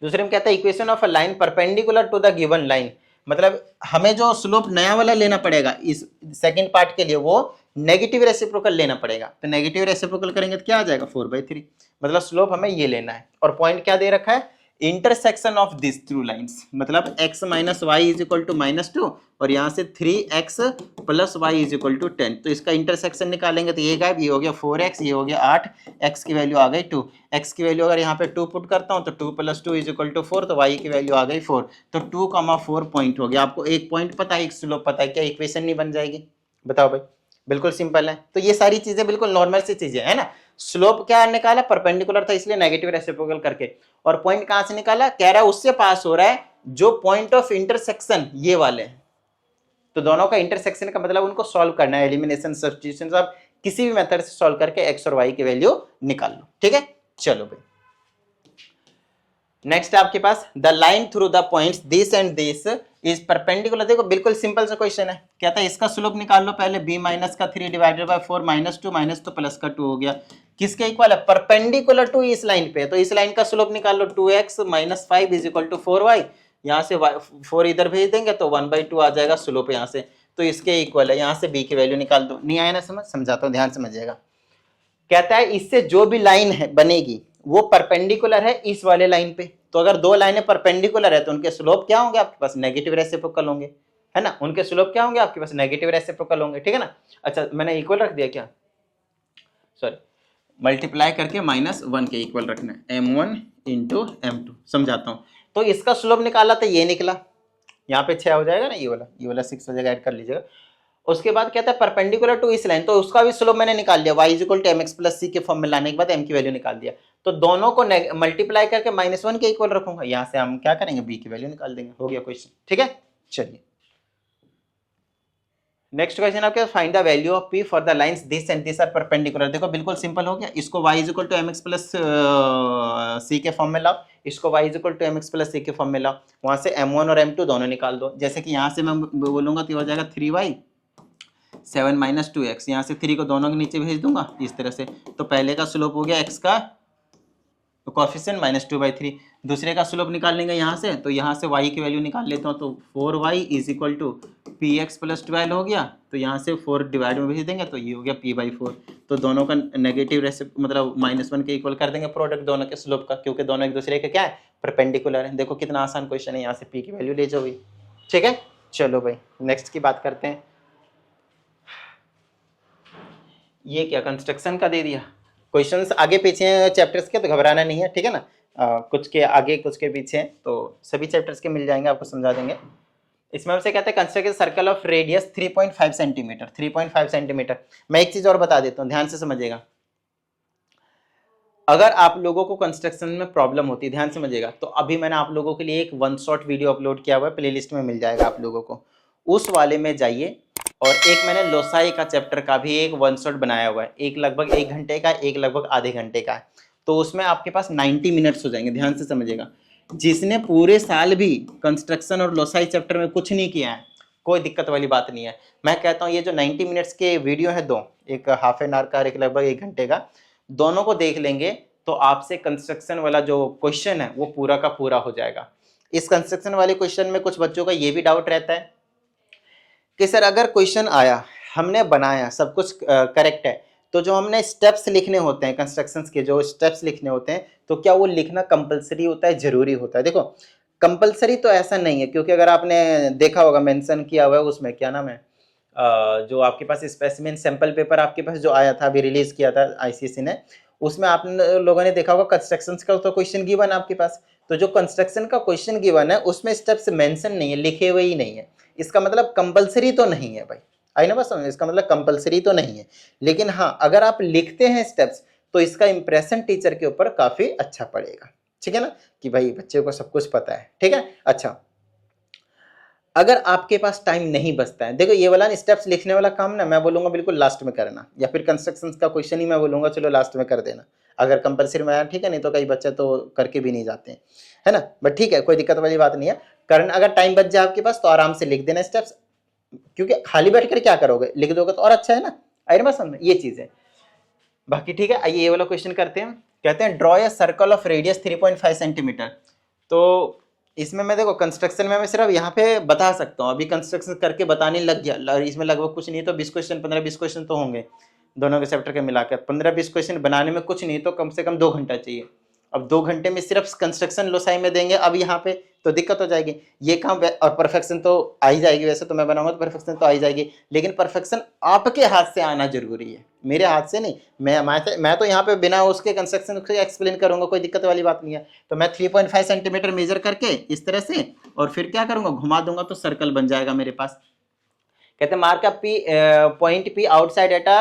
दूसरे में कहता है equation of a line perpendicular to the given line, मतलब हमें जो स्लोप नया वाला लेना पड़ेगा इस सेकंड पार्ट के लिए, वो नेगेटिव रेसिप्रोकल लेना पड़ेगा। तो नेगेटिव रेसिप्रोकल करेंगे तो क्या आ जाएगा, 4/3, मतलब स्लोप हमें ये लेना है। और पॉइंट क्या दे रखा है, intersection of this two lines, मतलब x - y = -2 और यहाँ से 3x + y = 10, तो इसका इंटरसेक्शन निकालेंगे तो ये गायब, ये हो गया 4x, ये हो गया 8, x की वैल्यू आ गई 2, x की वैल्यू अगर यहाँ पे 2 पुट करता हूँ तो 2 + 2 = 4, तो y की वैल्यू आ गई 4, तो 2,4 पॉइंट हो गया। आपको एक पॉइंट पता है, एक स्लोप पता है, क्या इक्वेशन नहीं बन जाएगी, बताओ भाई। बिल्कुल सिंपल है। तो ये सारी चीजें बिल्कुल नॉर्मल सी चीजें है ना। स्लोप क्या निकाला, परपेंडिकुलर था इसलिए नेगेटिव रेसिप्रोकल करके, और पॉइंट कहां से निकाला, कह रहा है उससे पास हो रहा है जो पॉइंट ऑफ इंटरसेक्शन ये वाले हैं। तो दोनों का इंटरसेक्शन का मतलब उनको सॉल्व करना है, एलिमिनेशन सब्स्टिट्यूशन, आप किसी भी मेथड से सॉल्व करके x और y की वैल्यू निकाल लो, ठीक है। चलो भाई नेक्स्ट आपके पास, the line through the points this and this is perpendicular. देखो बिल्कुल सिंपल सा क्वेश्चन है, कहता है इसका स्लोप निकाल लो पहले, b - 3 / 4 -2 तो प्लस का 2 हो गया, किसके इक्वल है, परपेंडिकुलर टू इस लाइन पे, तो इस लाइन का स्लोप निकाल लो, 2x - 5 = 4y, यहाँ से 4 इधर भेज देंगे तो 1/2 आ जाएगा स्लोप यहाँ से, तो इसके इक्वल है, यहाँ से b की वैल्यू निकाल दो। नहीं आया ना समझ, समझाता हूँ, ध्यान समझिएगा। कहता है इससे जो भी लाइन है बनेगी वो परपेंडिकुलर है इस वाले लाइन पे, तो अगर दो लाइनें परपेंडिकुलर है तो उनके स्लोप क्या होंगे, आपके पास नेगेटिव रेसिप्रोकल होंगे, है ना। उनके स्लोप क्या होंगे, आपके पास नेगेटिव रेसिप्रोकल होंगे, ठीक है ना। अच्छा मैंने इक्वल रख दिया क्या, सॉरी, मल्टीप्लाई करके -1 के इक्वल रखना है, m1 × m2। समझाता हूँ, तो इसका स्लोप निकाला तो ये निकला, यहाँ पे 6 हो जाएगा ना, ये वाला 6 हो जाएगा, ऐड कर लीजिएगा। उसके बाद कहता है परपेंडिकुलर टू इस लाइन, तो उसका भी स्लोप मैंने निकाल लिया, y = mx + c के फॉर्म में लाने के बाद m की वैल्यू निकाल दिया, तो दोनों को मल्टीप्लाई करके -1 के इक्वल रखूंगा, यहाँ से हम क्या करेंगे, b की वैल्यू निकाल देंगे, हो गया क्वेश्चन, ठीक है। चलिए नेक्स्ट क्वेश्चन आपके, find the value of p for the lines this and this are perpendicular. देखो बिल्कुल सिंपल हो गया, इसको y = mx + c के फॉर्म में लाओ, इसको y = mx + c के फॉर्म में लाओ, वहां से m1 और m2 दोनों निकाल दो। जैसे कि यहाँ से मैं बोलूंगा तो हो जाएगा 3y 7 माइनस 2x, यहाँ से 3 को दोनों के नीचे भेज दूंगा इस तरह से। तो पहले का स्लोप हो गया x का कोएफिशिएंट -2/3, दूसरे का स्लोप निकाल लेंगे यहाँ से, तो यहाँ से y की वैल्यू निकाल लेता हूँ, तो 4y is equal to px plus 12 हो गया, तो यहाँ से 4 डिवाइड में भेज देंगे तो ये हो गया p/4। तो दोनों का नेगेटिव मतलब -1 के इक्वल कर देंगे प्रोडक्ट दोनों के स्लोप का, क्योंकि दोनों एक दूसरे के क्या है, परपेंडिकुलर है। देखो कितना आसान क्वेश्चन है, यहाँ से p की वैल्यू ले जाओ भाई। ठीक है, चलो भाई नेक्स्ट की बात करते हैं। ये क्या कंस्ट्रक्शन का दे दिया, क्वेश्चंस आगे पीछे चैप्टर्स के, तो घबराना नहीं है, ठीक है ना। कुछ के आगे कुछ के पीछे, तो सभी चैप्टर्स के मिल जाएंगे, आपको समझा देंगे। इसमें हमसे कहते हैं construct a circle of radius 3.5 centimetre. 3.5 centimetre. मैं एक चीज और बता देता हूँ, ध्यान से समझिएगा। अगर आप लोगों को कंस्ट्रक्शन में प्रॉब्लम होती है, ध्यान से समझिएगा, तो अभी मैंने आप लोगों के लिए एक 1 शॉट वीडियो अपलोड किया हुआ है, प्लेलिस्ट में मिल जाएगा आप लोगों को, उस वाले में जाइए। और एक मैंने लोसाई का चैप्टर का भी एक 1 शॉट बनाया हुआ है, एक लगभग 1 घंटे का, एक लगभग आधे घंटे का है, तो उसमें आपके पास 90 मिनट्स हो जाएंगे। ध्यान से समझिएगा, जिसने पूरे साल भी कंस्ट्रक्शन और लोसाई चैप्टर में कुछ नहीं किया है, कोई दिक्कत वाली बात नहीं है। मैं कहता हूँ ये जो 90 मिनट्स के वीडियो है दो, एक हाफ एन आवर का और एक लगभग 1 घंटे का, दोनों को देख लेंगे तो आपसे कंस्ट्रक्शन वाला जो क्वेश्चन है वो पूरा का पूरा हो जाएगा। इस कंस्ट्रक्शन वाले क्वेश्चन में कुछ बच्चों का ये भी डाउट रहता है कि सर अगर क्वेश्चन आया, हमने बनाया, सब कुछ करेक्ट है, तो जो हमने स्टेप्स लिखने होते हैं, कंस्ट्रक्शंस के जो स्टेप्स लिखने होते हैं, तो क्या वो लिखना कंपलसरी होता है, जरूरी होता है? देखो कंपलसरी तो ऐसा नहीं है, क्योंकि अगर आपने देखा होगा मेंशन किया हुआ है उसमें, क्या नाम है, जो आपके पास स्पेसिमेन सैंपल पेपर आपके पास जो आया था, अभी रिलीज किया था आईसीएसई ने, उसमें आप लोगों ने देखा होगा कंस्ट्रक्शन का तो क्वेश्चन गिवन है आपके पास। तो जो कंस्ट्रक्शन का क्वेश्चन गिवन है उसमें स्टेप्स मेंशन नहीं है, लिखे हुए ही नहीं है, इसका मतलब कंपलसरी तो नहीं है भाई। आई ना, बस इसका मतलब कंपलसरी तो नहीं है, लेकिन हाँ अगर आप लिखते हैं स्टेप्स तो इसका इंप्रेशन टीचर के ऊपर काफी अच्छा पड़ेगा। ठीक है ना, कि भाई बच्चे को सब कुछ पता है। ठीक है, अच्छा अगर आपके पास टाइम नहीं बचता है, देखो ये वाला स्टेप्स लिखने वाला काम ना मैं बोलूंगा बिल्कुल लास्ट में करना, या फिर कंस्ट्रक्शन का क्वेश्चन ही मैं बोलूंगा चलो लास्ट में कर देना, अगर कंपलसरी में आया, ठीक है, नहीं तो कई बच्चे तो करके भी नहीं जाते हैं, है ना, बट ठीक है, कोई दिक्कत वाली बात नहीं है। करना, अगर टाइम बच जाए आपके पास तो आराम से लिख देना स्टेप्स, क्योंकि खाली बैठ कर क्या करोगे, लिख दोगे तो और अच्छा है ना। आई ना समझ में, ये चीज है बाकी। ठीक है, आइए ये वाला क्वेश्चन करते हैं। कहते हैं draw a circle of radius 3.5 centimetre. तो इसमें मैं देखो कंस्ट्रक्शन में मैं सिर्फ यहाँ पे बता सकता हूँ, अभी कंस्ट्रक्शन करके बताने लग गया, इसमें लगभग कुछ नहीं तो 20 क्वेश्चन, 15-20 क्वेश्चन तो होंगे दोनों के चैप्टर के मिलाकर। 15-20 क्वेश्चन बनाने में कुछ नहीं तो कम से कम 2 घंटा चाहिए। अब 2 घंटे में सिर्फ कंस्ट्रक्शन लोसाई में देंगे अब यहाँ पे तो दिक्कत हो जाएगी। ये काम और परफेक्शन तो आ ही जाएगी, वैसे तो मैं बनाऊंगा तो परफेक्शन तो आ ही जाएगी, लेकिन परफेक्शन आपके हाथ से आना जरूरी है, मेरे हाथ से नहीं। मैं तो यहाँ पे बिना उसके कंस्ट्रक्शन को एक्सप्लेन करूंगा, कोई दिक्कत वाली बात नहीं है। तो मैं 3.5 सेंटीमीटर मेजर करके इस तरह से और फिर क्या करूंगा, घुमा दूंगा तो सर्कल बन जाएगा मेरे पास। कहते हैं mark a point P outside at a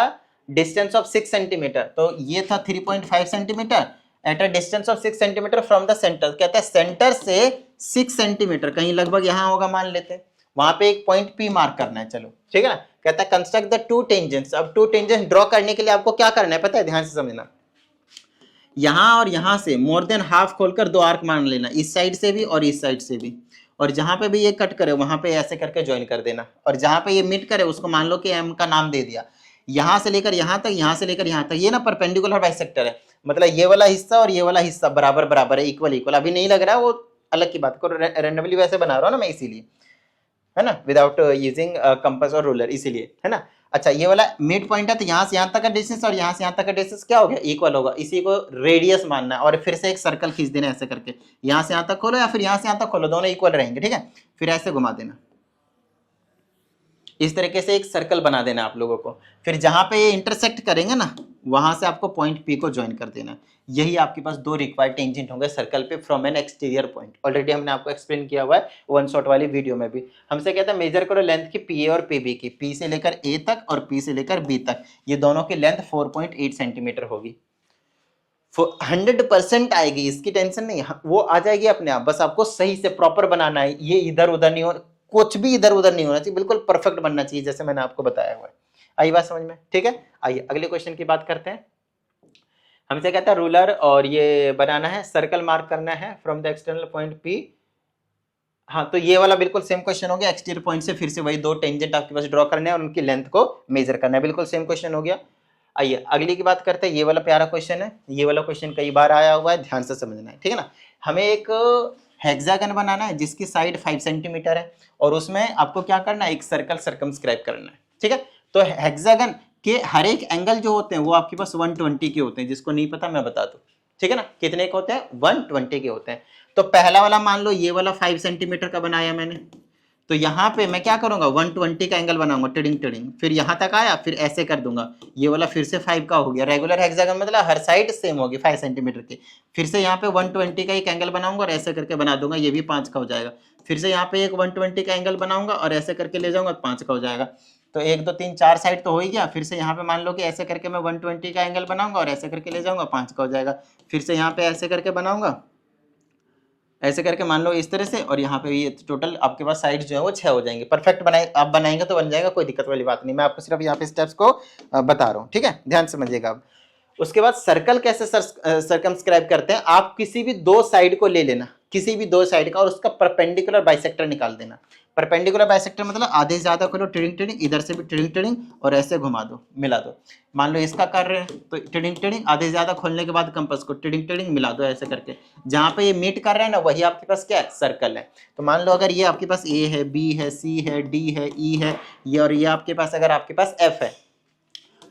distance of 6 centimetre. तो ये था 3.5 centimetre at a distance of 6 centimetre from the centre. कहता है सेंटर से 6 सेंटीमीटर, कहीं लगभग यहाँ होगा मान लेते हैं, वहां पे एक पॉइंट पी मार्क करना है। चलो ठीक है ना। कहता है कंस्ट्रक्ट द 2 टेंजेंट्स। अब 2 टेंजेंट्स ड्रॉ करने के लिए आपको क्या करना है पता है, ध्यान से समझना। यहाँ और यहाँ से मोर देन हाफ खोलकर 2 आर्क मान लेना, इस साइड से भी और इस साइड से भी, और जहां पे भी ये कट करे वहां पे ऐसे करके ज्वाइन कर देना, और जहां पे ये मीट करे उसको मान लो कि एम का नाम दे दिया। यहां से लेकर यहां तक, यहां से लेकर यहां तक, ये ना परपेंडिकुलर बाइसेक्टर है, मतलब ये वाला हिस्सा और ये वाला हिस्सा बराबर बराबर है, इक्वल इक्वल। अभी नहीं लग रहा है वो अलग की बात को, रेंडमली वैसे बना रहा हूँ ना मैं इसीलिए, है ना, विदाउट यूजिंग कंपास और रूलर, इसीलिए, है ना। अच्छा ये वाला मिड पॉइंट है, तो यहाँ से यहाँ तक का डिस्टेंस और यहाँ से यहाँ तक का डिस्टेंस क्या हो गया, इक्वल होगा, इसी को रेडियस मानना है। और फिर से एक सर्कल खींच देना ऐसे करके, यहाँ से यहाँ तक खोलो या फिर यहाँ से यहाँ तक खोलो, दोनों इक्वल रहेंगे। ठीक है, फिर ऐसे घुमा देना, इस तरीके से एक सर्कल बना देना आप लोगों को। फिर जहां पे ये इंटरसेक्ट करेंगे ना, वहां से आपको पॉइंट पी को ज्वाइन कर देना। यही आपके पास 2 रिक्वायर्ड टेंजेंट होंगे सर्कल पे from N exterior point. Already हमने आपको एक्सप्लेन किया हुआ है 1 शॉट वाली वीडियो में भी। हमसे कहता है मेजर करो लेंथ की पी ए और पी बी की, पी से लेकर ए तक और पी से लेकर बी तक, ये दोनों की लेंथ 4.8 सेंटीमीटर होगी। 100% आएगी, इसकी टेंशन नहीं, वो आ जाएगी अपने आप, बस आपको सही से प्रॉपर बनाना है। ये इधर उधर नहीं हो, कुछ भी इधर उधर नहीं होना चाहिए, बिल्कुल परफेक्ट बनना चाहिए जैसे मैंने आपको बताया हुआ है। आई बात समझ में? ठीक है, आइए अगले क्वेश्चन की बात करते हैं। हमसे कहता है रूलर और ये बनाना है, सर्कल मार्क करना है from the external point P हाँ, तो ये वाला बिल्कुल सेम क्वेश्चन हो गया। एक्सटीरियर पॉइंट से फिर से वही दो टेंजेंट आपके पास ड्रॉ करने हैं और उनकी लेंथ को मेजर करना है, बिल्कुल सेम क्वेश्चन हो गया। आइए अगली की बात करते हैं। ये वाला प्यारा क्वेश्चन है, ये वाला क्वेश्चन कई बार आया हुआ है, ध्यान से समझना है, ठीक है ना। हमें एक हेक्सागन बनाना है जिसकी साइड 5 सेंटीमीटर है और उसमें आपको क्या करना है, एक सर्कल सर्कमस्क्राइब करना है, ठीक है। तो हेक्सागन के हर एक एंगल जो होते हैं वो आपके पास 120 के होते हैं। जिसको नहीं पता मैं बता दूं, ठीक है ना। कितने के होते हैं, 120 के होते हैं। तो पहला वाला मान लो ये वाला 5 सेंटीमीटर का बनाया मैंने, तो यहाँ पे मैं क्या करूंगा, 120 का एंगल बनाऊंगा, टिडिंग टिडिंग, फिर यहाँ तक आया, फिर ऐसे कर दूंगा, ये वाला फिर से 5 का हो गया। रेगुलर हेक्सागन मतलब हर साइड सेम होगी 5 सेंटीमीटर की। फिर से यहाँ पे 120 का एक एंगल बनाऊंगा और ऐसे करके बना दूंगा, ये भी 5 का हो जाएगा। फिर से यहाँ पे एक 120 का एंगल बनाऊंगा और ऐसे करके ले जाऊंगा, 5 का हो जाएगा। तो 1 2 3 4 साइड तो हो ही गया। फिर से यहाँ पे मान लो कि ऐसे करके मैं 120 का एंगल बनाऊंगा और ऐसे करके ले जाऊंगा, 5 का हो जाएगा। फिर से यहाँ पे ऐसे करके बनाऊंगा, ऐसे करके मान लो इस तरह से, और यहाँ पे ये टोटल आपके पास साइड जो है वो 6 हो जाएंगे। परफेक्ट आप बनाएंगे तो बन जाएगा, कोई दिक्कत वाली बात नहीं। मैं आपको सिर्फ यहाँ पे स्टेप्स को बता रहा हूँ, ठीक है, ध्यान समझिएगा आप। उसके बाद सर्कल कैसे सर्कमस्क्राइब करते हैं, आप किसी भी दो साइड को ले लेना, किसी भी दो साइड का, और उसका परपेंडिकुलर बाइसेक्टर निकाल देना। परपेंडिकुलर बाइसेक्टर मतलब आधे से ज्यादा खोलो, टिडिंग टिडिंग, इधर से भी टिडिंग टिडिंग, और ऐसे घुमा दो, मिला दो। मान लो इसका कर रहे हैं तो टिडिंग टिडिंग, आधे से ज्यादा खोलने के बाद कंपास को टिडिंग टिडिंग मिला दो, ऐसे करके जहां पे ये मीट कर रहे हैं ना वही आपके पास क्या है, सर्कल है। तो मान लो अगर ये आपके पास ए है, बी है, सी है, डी है, ई है, ये, और ये आपके पास अगर आपके पास एफ है,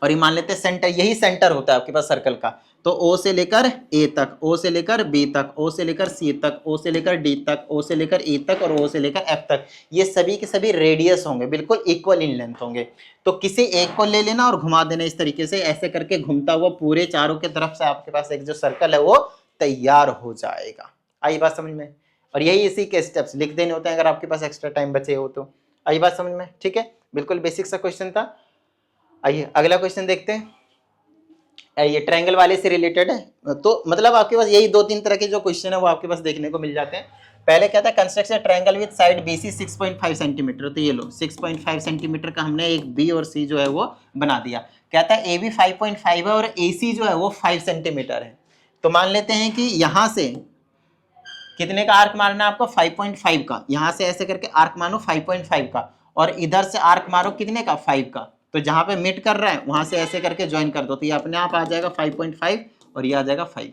और ये मान लेते हैं सेंटर, यही सेंटर होता है आपके पास सर्कल का। तो ओ से लेकर ए तक, ओ से लेकर बी तक, ओ से लेकर सी तक, ओ से लेकर डी तक, ओ से लेकर ई तक, और ओ से लेकर एफ तक, ये सभी के सभी रेडियस होंगे, बिल्कुल इक्वल इन लेंथ होंगे। तो किसी एक को ले लेना और घुमा देना इस तरीके से, ऐसे करके घूमता हुआ पूरे चारों के तरफ से आपके पास एक जो सर्कल है वो तैयार हो जाएगा। आई बात समझ में। और यही इसी के स्टेप्स लिख देने होते हैं अगर आपके पास एक्स्ट्रा टाइम बचे हो तो। आई बात समझ में, ठीक है, बिल्कुल बेसिक सा क्वेश्चन था। आइए अगला क्वेश्चन देखते हैं। ये ट्रायंगल वाले से रिलेटेड है, तो मतलब आपके पास यही 2-3 तरह के जो क्वेश्चन है वो आपके पास देखने को मिल जाते हैं। पहले क्या था, construct triangle with side BC 6.5 centimetre. तो ये लो 6.5 सेंटीमीटर का हमने एक बी और सी जो है वो बना दिया। कहता है ए बी 5.5 है और ए सी जो है वो 5 सेंटीमीटर है। तो मान लेते हैं कि यहाँ से कितने का आर्क मारना है आपको, 5.5 का। यहाँ से ऐसे करके आर्क मारो 5.5 का, और इधर से आर्क मारो कितने का, 5 का। तो जहां पे मीट कर रहा है वहां से ऐसे करके ज्वाइन कर दो, तो ये अपने आप आ जाएगा 5.5 और ये आ जाएगा 5।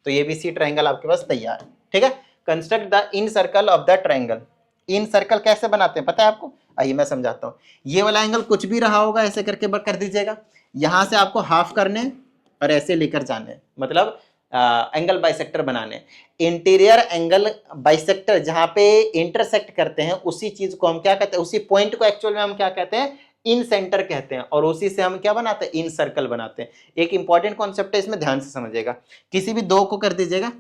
तो ये भी सी ट्रायंगल आपके पास तैयार है, ठीक है। Construct the in circle of the triangle. In circle कैसे बनाते हैं पता है आपको, आइए मैं समझाता हूँ। ये वाला एंगल कुछ भी रहा होगा ऐसे करके कर दीजिएगा, यहाँ से आपको हाफ करने और ऐसे लेकर जाने, मतलब एंगल बाइसेक्टर बनाने। इंटीरियर एंगल बाइसेक्टर जहां पे इंटरसेक्ट करते हैं उसी चीज को हम क्या कहते हैं, उसी पॉइंट को एक्चुअल में हम क्या कहते हैं, इन सेंटर कहते हैं, और उसी से हम क्या बनाते हैं, इन सर्कल बनाते हैं। एक इंपॉर्टेंट कॉन्सेप्ट है, इसमें ध्यान से समझिएगा। किसी भी दो को कर दीजिएगा,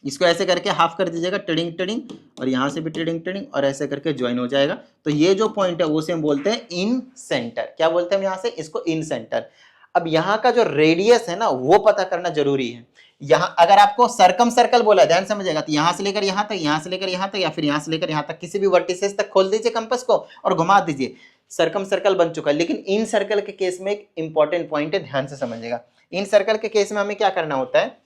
इसको ऐसे करके हाफ कर दीजिएगा, टिडिंग टिडिंग, और यहाँ से भी टिडिंग टिडिंग, और ऐसे करके ज्वाइन हो जाएगा। तो ये जो पॉइंट है वो से हम बोलते हैं इन सेंटर। क्या बोलते हैं हम यहाँ से, इसको इन सेंटर। अब यहाँ का जो रेडियस है ना वो पता करना जरूरी है। यहाँ अगर आपको सर्कम सर्कल बोला, ध्यान समझिएगा, तो यहाँ से लेकर यहाँ तक, यहाँ से लेकर यहाँ तक, या फिर यहाँ से लेकर यहाँ तक, किसी भी वर्टिसेस तक खोल दीजिए कंपास को और घुमा दीजिए, सर्कम सर्कल बन चुका है। लेकिन इन सर्कल के केस में एक इंपॉर्टेंट पॉइंट है, ध्यान से समझिएगा। इन सर्कल के केस में हमें क्या करना होता है,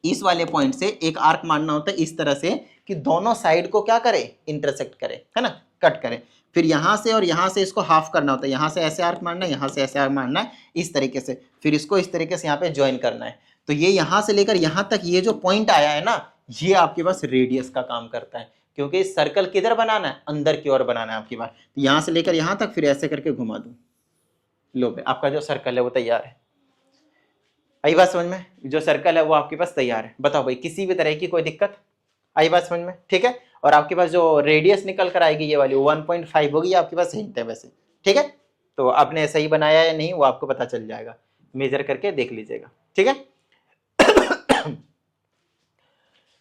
इस वाले पॉइंट से एक आर्क मारना होता है इस तरह से कि दोनों साइड को क्या करे, इंटरसेक्ट करे, है ना, कट करे। फिर यहाँ से और यहाँ से इसको हाफ करना होता है, यहाँ से ऐसे आर्क मारना है, यहाँ से ऐसे आर्क मारना है, इस तरीके से। फिर इसको इस तरीके से यहाँ पे ज्वाइन करना है। तो ये यहाँ से लेकर यहाँ तक ये जो पॉइंट आया है ना, ये आपके पास रेडियस का काम करता है, क्योंकि सर्कल किधर बनाना है, अंदर की ओर बनाना है आपकी बात। तो यहाँ से लेकर यहाँ तक, फिर ऐसे करके घुमा दूं, लो भाई आपका जो सर्कल है वो तैयार है। आई बात समझ में, जो सर्कल है वो आपके पास तैयार है। बताओ भाई किसी भी तरह की कोई दिक्कत, आई बात समझ में, ठीक है। और आपके पास जो रेडियस निकल कर आएगी ये वाली 1.5 होगी, आपके पास हिंट है वैसे, ठीक है। तो आपने सही बनाया या नहीं वो आपको पता चल जाएगा, मेजर करके देख लीजिएगा, ठीक है।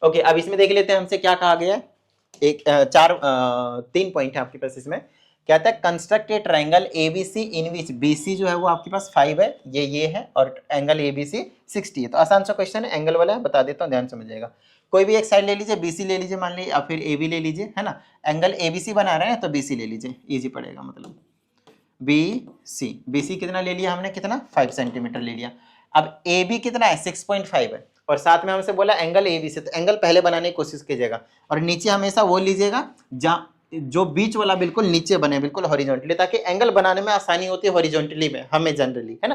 ओके, अब इसमें देख लेते हैं हमसे क्या कहा गया है। एक 3 पॉइंट है आपके पास इसमें। कहता है कंस्ट्रक्ट ए ट्रायंगल एबीसी इन विच बीसी जो है वो आपके पास 5 है, ये है, और एंगल एबीसी 60 है। तो आसान सा क्वेश्चन है, एंगल वाला है, बता देता हूँ, ध्यान समझिएगा। कोई भी एक साइड ले लीजिए, बीसी ले लीजिए मान लीजिए, या फिर ए बी ले लीजिए, है ना। एंगल एबीसी बना रहे हैं तो बीसी ले लीजिए, इजी पड़ेगा। मतलब बीसी कितना ले लिया हमने, कितना 5 सेंटीमीटर ले लिया। अब ए बी कितना है 6.5 है, और साथ में हमसे बोला एंगल ABC, तो एंगल पहले बनाने की कोशिश कीजिएगा और नीचे हमेशा वो लीजिएगा जहाँ जो बीच वाला बिल्कुल नीचे बने, बिल्कुल हॉरिजॉन्टली, ताकि एंगल बनाने में आसानी होती है हॉरिजॉन्टली में हमें जनरली, है ना।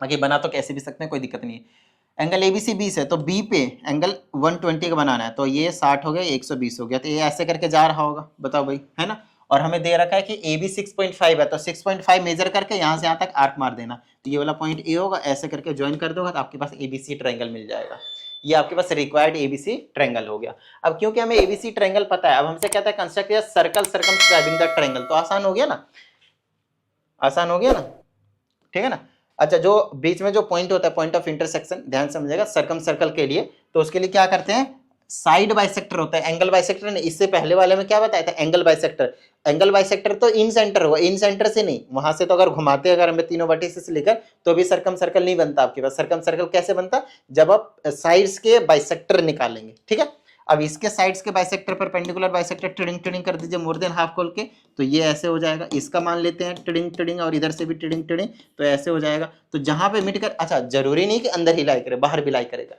बाकी बना तो कैसे भी सकते हैं, कोई दिक्कत नहीं है। एंगल ABC 20 है, तो B पे एंगल 120 का बनाना है, तो ये 60 हो गया, 120 हो गया, तो ये ऐसे करके जा रहा होगा, बताओ भाई, है ना। और हमें दे रखा है कि AB 6.5 है, तो 6.5 मेजर करके यहाँ से यहाँ तक आर्क मार देना, तो ये वाला पॉइंट A होगा, ऐसे करके ज्वाइन कर दोगा तो आपके पास ABC ट्रायंगल मिल जाएगा। ये आपके पास रिक्वायर्ड ABC ट्रायंगल हो गया। अब क्योंकि हमें ABC ट्रायंगल पता है, अब हमसे कहता है construct a circle circumscribing the triangle, तो आसान हो गया ना, आसान हो गया ना, ठीक है ना। अच्छा, जो बीच में जो पॉइंट होता है, पॉइंट ऑफ इंटरसेक्शन, ध्यान समझिएगा, सर्कम सर्कल के लिए, तो उसके लिए क्या करते हैं, साइड बाइसेक्टर होता है, एंगल बाइसेक्टर नहीं। इससे पहले वाले में क्या बताया था, एंगल बाइसेक्टर। एंगल बाइसेक्टर तो इन सेंटर होगा, इन सेंटर से नहीं, वहां से तो अगर घुमाते अगर हमें तीनों वर्टिसेस से लेकर, तो भी सर्कम सर्कल नहीं बनता आपके पास। सर्कम सर्कल कैसे बनता, जब आप साइड्स के बाइसेक्टर निकालेंगे, ठीक है। अब इसके साइड्स के bisector perpendicular bisector tiding tiding कर दीजिए, मोर देन हाफ खोल के, तो ये ऐसे हो जाएगा। इसका मान लेते हैं टिडिंग टिडिंग, और इधर से भी टिडिंग टिडिंग, तो ऐसे हो जाएगा। तो जहां पे मिट कर, अच्छा जरूरी नहीं कि अंदर ही लाई करे, बाहर भी लाई करेगा,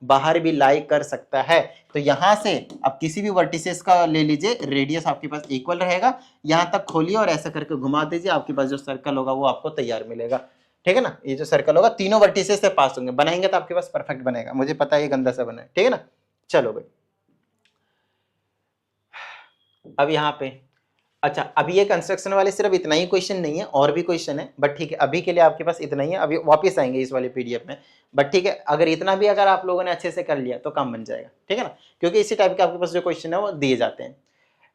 बाहर भी लाई कर सकता है। तो यहां से अब किसी भी वर्टिसेस का ले लीजिए, रेडियस आपके पास इक्वल रहेगा, यहां तक खोलिए और ऐसा करके घुमा दीजिए, आपके पास जो सर्कल होगा वो आपको तैयार मिलेगा, ठीक है ना। ये जो सर्कल होगा तीनों वर्टिसेस से पास होंगे, बनाएंगे तो आपके पास परफेक्ट बनेगा, मुझे पता है ये गंदा सा बना है, ठीक है ना। चलो भाई, अब यहाँ पे, अच्छा अभी ये कंस्ट्रक्शन वाले सिर्फ इतना ही क्वेश्चन नहीं है, और भी क्वेश्चन है, बट ठीक है अभी के लिए आपके पास इतना ही है, अभी वापस आएंगे इस वाले पीडीएफ में, बट ठीक है, अगर इतना भी अगर आप लोगों ने अच्छे से कर लिया तो काम बन जाएगा, ठीक है ना, क्योंकि इसी टाइप के आपके पास जो क्वेश्चन है वो दिए जाते हैं।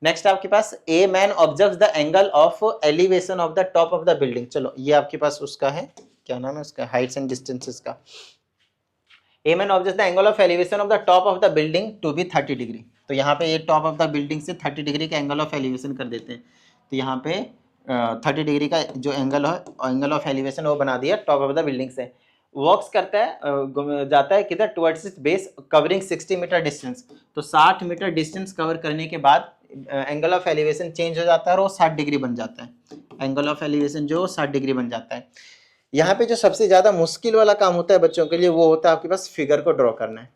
नेक्स्ट आपके पास, a man observes the angle of elevation of the top of the building. चलो ये आपके पास उसका है, क्या नाम है उसका, हाइट्स एंड डिस्टेंसेस का। A man observes the angle of elevation of the top of the building to be 30 degree. तो यहाँ पे ये टॉप ऑफ द बिल्डिंग से 30 डिग्री का एंगल ऑफ एलिवेशन कर देते हैं, तो यहाँ पे 30 डिग्री का जो एंगल है, एंगल ऑफ एलिवेशन वो बना दिया टॉप ऑफ द बिल्डिंग से। वॉक्स करता है, जाता है किधर, towards its base covering 60 metre distance. तो 60 मीटर डिस्टेंस कवर करने के बाद एंगल ऑफ एलिवेशन चेंज हो जाता है और वो 60 डिग्री बन जाता है। एंगल ऑफ एलिवेशन जो 60 डिग्री बन जाता है। यहाँ पे जो सबसे ज्यादा मुश्किल वाला काम होता है बच्चों के लिए, वो होता है आपके पास फिगर को ड्रॉ करना है।